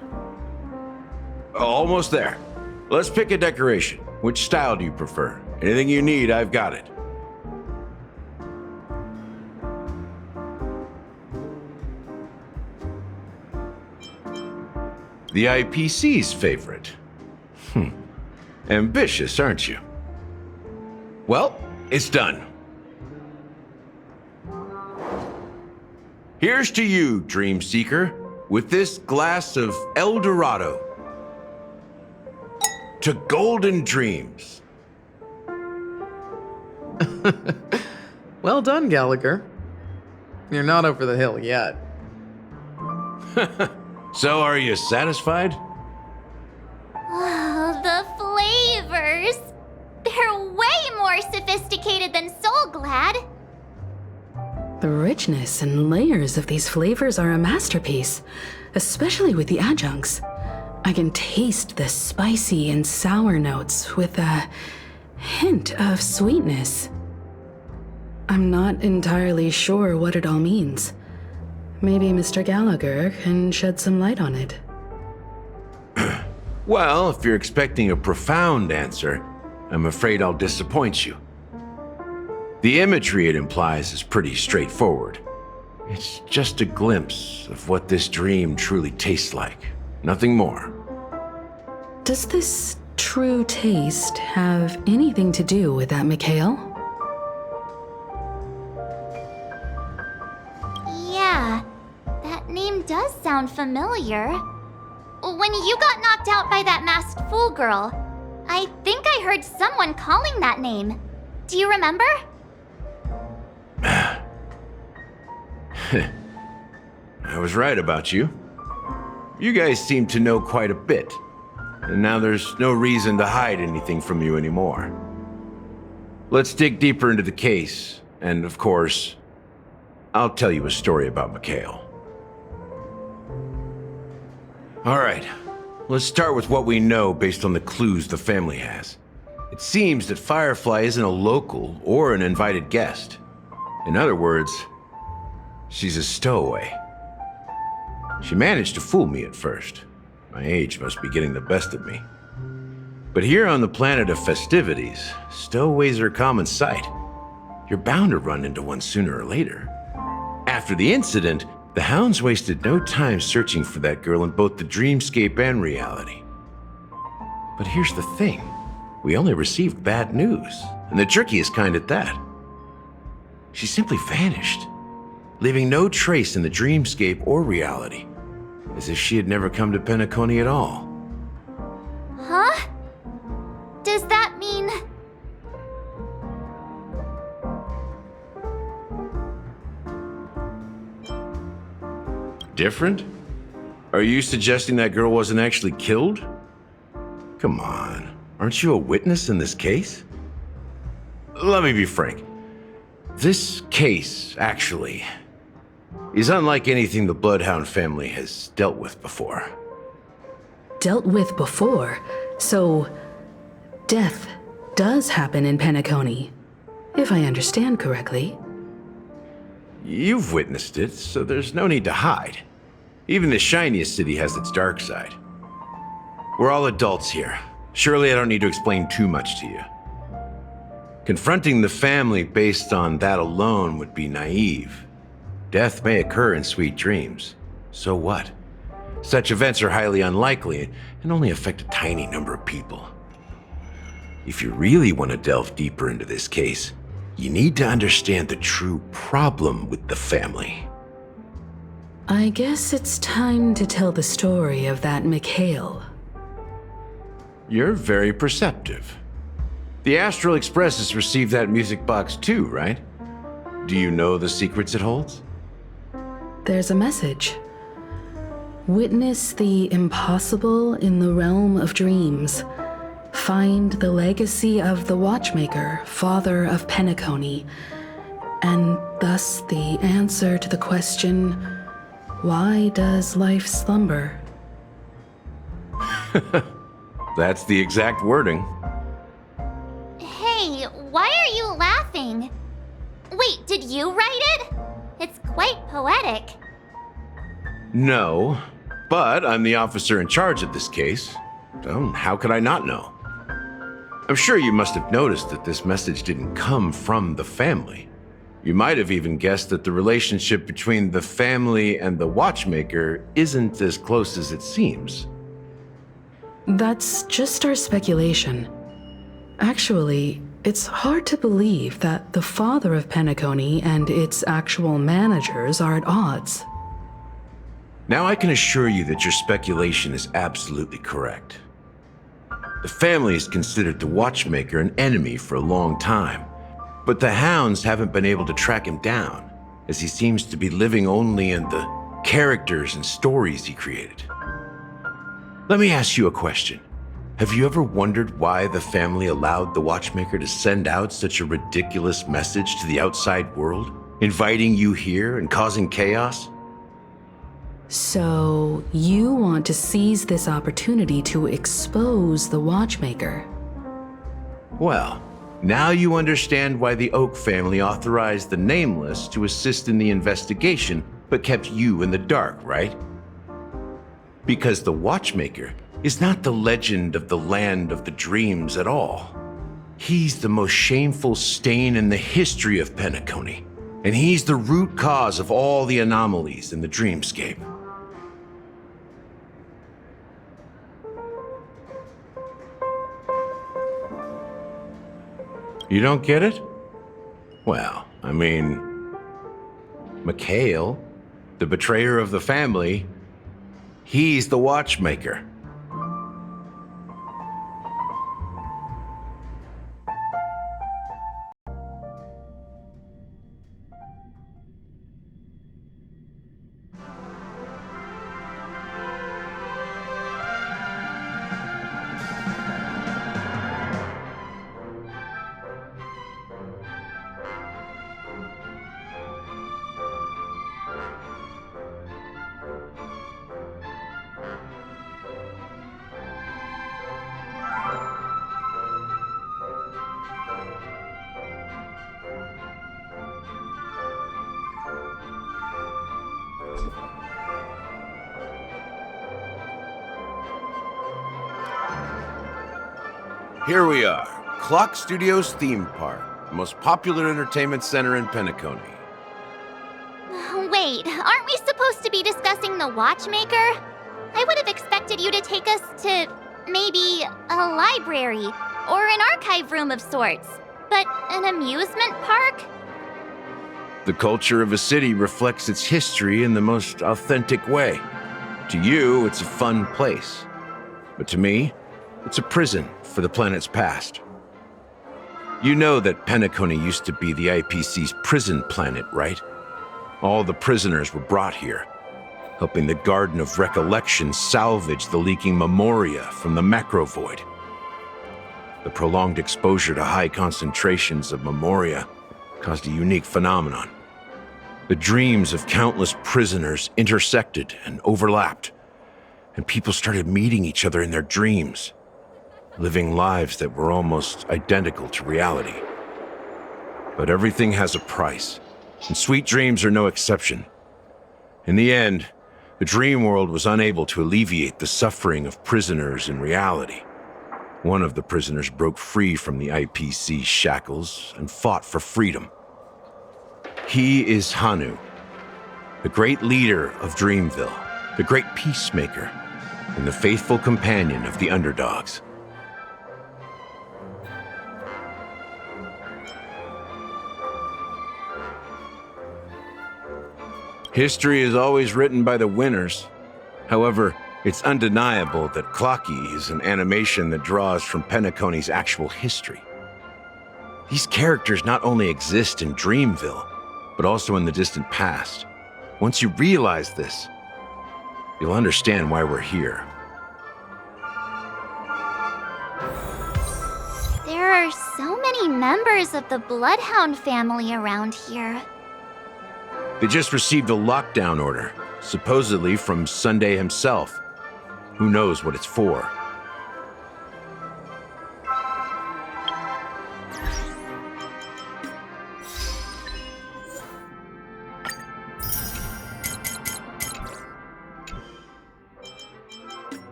Speaker 6: Almost there. Let's pick a decoration. Which style do you prefer? Anything you need, I've got it. The IPC's favorite. Ambitious, aren't you? Well, it's done. Here's to you, Dream Seeker, with this glass of El Dorado. To golden dreams.
Speaker 1: Well done, Gallagher. You're not over the hill yet.
Speaker 6: So, are you satisfied?
Speaker 2: Oh, the flavors! They're way more sophisticated than Soul Glad.
Speaker 3: The richness and layers of these flavors are a masterpiece, especially with the adjuncts. I can taste the spicy and sour notes with a hint of sweetness. I'm not entirely sure what it all means. Maybe Mr. Gallagher can shed some light on it.
Speaker 6: Well, if you're expecting a profound answer, I'm afraid I'll disappoint you. The imagery it implies is pretty straightforward. It's just a glimpse of what this dream truly tastes like. Nothing more.
Speaker 3: Does this true taste have anything to do with that Mikhail?
Speaker 2: Yeah, that name does sound familiar. When you got knocked out by that masked fool girl, I think I heard someone calling that name. Do you remember?
Speaker 6: I was right about you. You guys seem to know quite a bit, and now there's no reason to hide anything from you anymore. Let's dig deeper into the case, and of course, I'll tell you a story about Mikhail. All right, let's start with what we know based on the clues the family has. It seems that Firefly isn't a local or an invited guest. In other words, she's a stowaway. She managed to fool me at first. My age must be getting the best of me. But here on the planet of festivities, stowaways are a common sight. You're bound to run into one sooner or later. After the incident, the hounds wasted no time searching for that girl in both the dreamscape and reality. But here's the thing. We only received bad news, and the trickiest kind at that. She simply vanished, leaving no trace in the dreamscape or reality, as if she had never come to Penacony at all.
Speaker 2: Huh? Does that mean...
Speaker 6: Different? Are you suggesting that girl wasn't actually killed? Come on, aren't you a witness in this case? Let me be frank. This case, actually, is unlike anything the Bloodhound family has dealt with before.
Speaker 3: Dealt with before? So, death does happen in Penacony, if I understand correctly.
Speaker 6: You've witnessed it, so there's no need to hide. Even the shiniest city has its dark side. We're all adults here. Surely I don't need to explain too much to you. Confronting the family based on that alone would be naive. Death may occur in sweet dreams. So what? Such events are highly unlikely and only affect a tiny number of people. If you really want to delve deeper into this case, you need to understand the true problem with the family.
Speaker 3: I guess it's time to tell the story of that Mikhail.
Speaker 6: You're very perceptive. The Astral Express has received that music box too, right? Do you know the secrets it holds?
Speaker 3: There's a message. Witness the impossible in the realm of dreams. Find the legacy of the Watchmaker, father of Penacony, and thus the answer to the question, why does life slumber?
Speaker 6: That's the exact wording.
Speaker 2: Hey, why are you laughing? Wait, did you write it? It's quite poetic.
Speaker 6: No, but I'm the officer in charge of this case, so how could I not know? I'm sure you must have noticed that this message didn't come from the family. You might have even guessed that the relationship between the family and the Watchmaker isn't as close as it seems.
Speaker 3: That's just our speculation. Actually, it's hard to believe that the father of Penacony and its actual managers are at odds.
Speaker 6: Now I can assure you that your speculation is absolutely correct. The family has considered the Watchmaker an enemy for a long time, but the hounds haven't been able to track him down, as he seems to be living only in the characters and stories he created. Let me ask you a question. Have you ever wondered why the family allowed the Watchmaker to send out such a ridiculous message to the outside world, inviting you here and causing chaos?
Speaker 3: So, you want to seize this opportunity to expose the Watchmaker?
Speaker 6: Well, now you understand why the Oak family authorized the Nameless to assist in the investigation, but kept you in the dark, right? Because the Watchmaker is not the legend of the land of the dreams at all. He's the most shameful stain in the history of Penacony, and he's the root cause of all the anomalies in the dreamscape. You don't get it? Well, I mean, Mikhail, the betrayer of the family, he's the Watchmaker. Here we are, Clock Studios theme park, the most popular entertainment center in Penacony.
Speaker 2: Wait, aren't we supposed to be discussing the watchmaker? I would have expected you to take us to maybe a library or an archive room of sorts. But an amusement park?
Speaker 6: The culture of a city reflects its history in the most authentic way. To you, it's a fun place. But to me, it's a prison for the planet's past. You know that Penacony used to be the IPC's prison planet, right? All the prisoners were brought here, helping the Garden of Recollection salvage the leaking memoria from the macro void. The prolonged exposure to high concentrations of memoria caused a unique phenomenon. The dreams of countless prisoners intersected and overlapped, and people started meeting each other in their dreams, living lives that were almost identical to reality. But everything has a price, and sweet dreams are no exception. In the end, the dream world was unable to alleviate the suffering of prisoners in reality. One of the prisoners broke free from the IPC's shackles and fought for freedom. He is Hanu, the great leader of Dreamville, the great peacemaker, and the faithful companion of the underdogs. History is always written by the winners. However, it's undeniable that Clocky is an animation that draws from Penacony's actual history. These characters not only exist in Dreamville, but also in the distant past. Once you realize this, you'll understand why we're here.
Speaker 2: There are so many members of the Bloodhound family around here.
Speaker 6: They just received a lockdown order, supposedly from Sunday himself. Who knows what it's for?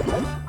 Speaker 21: time.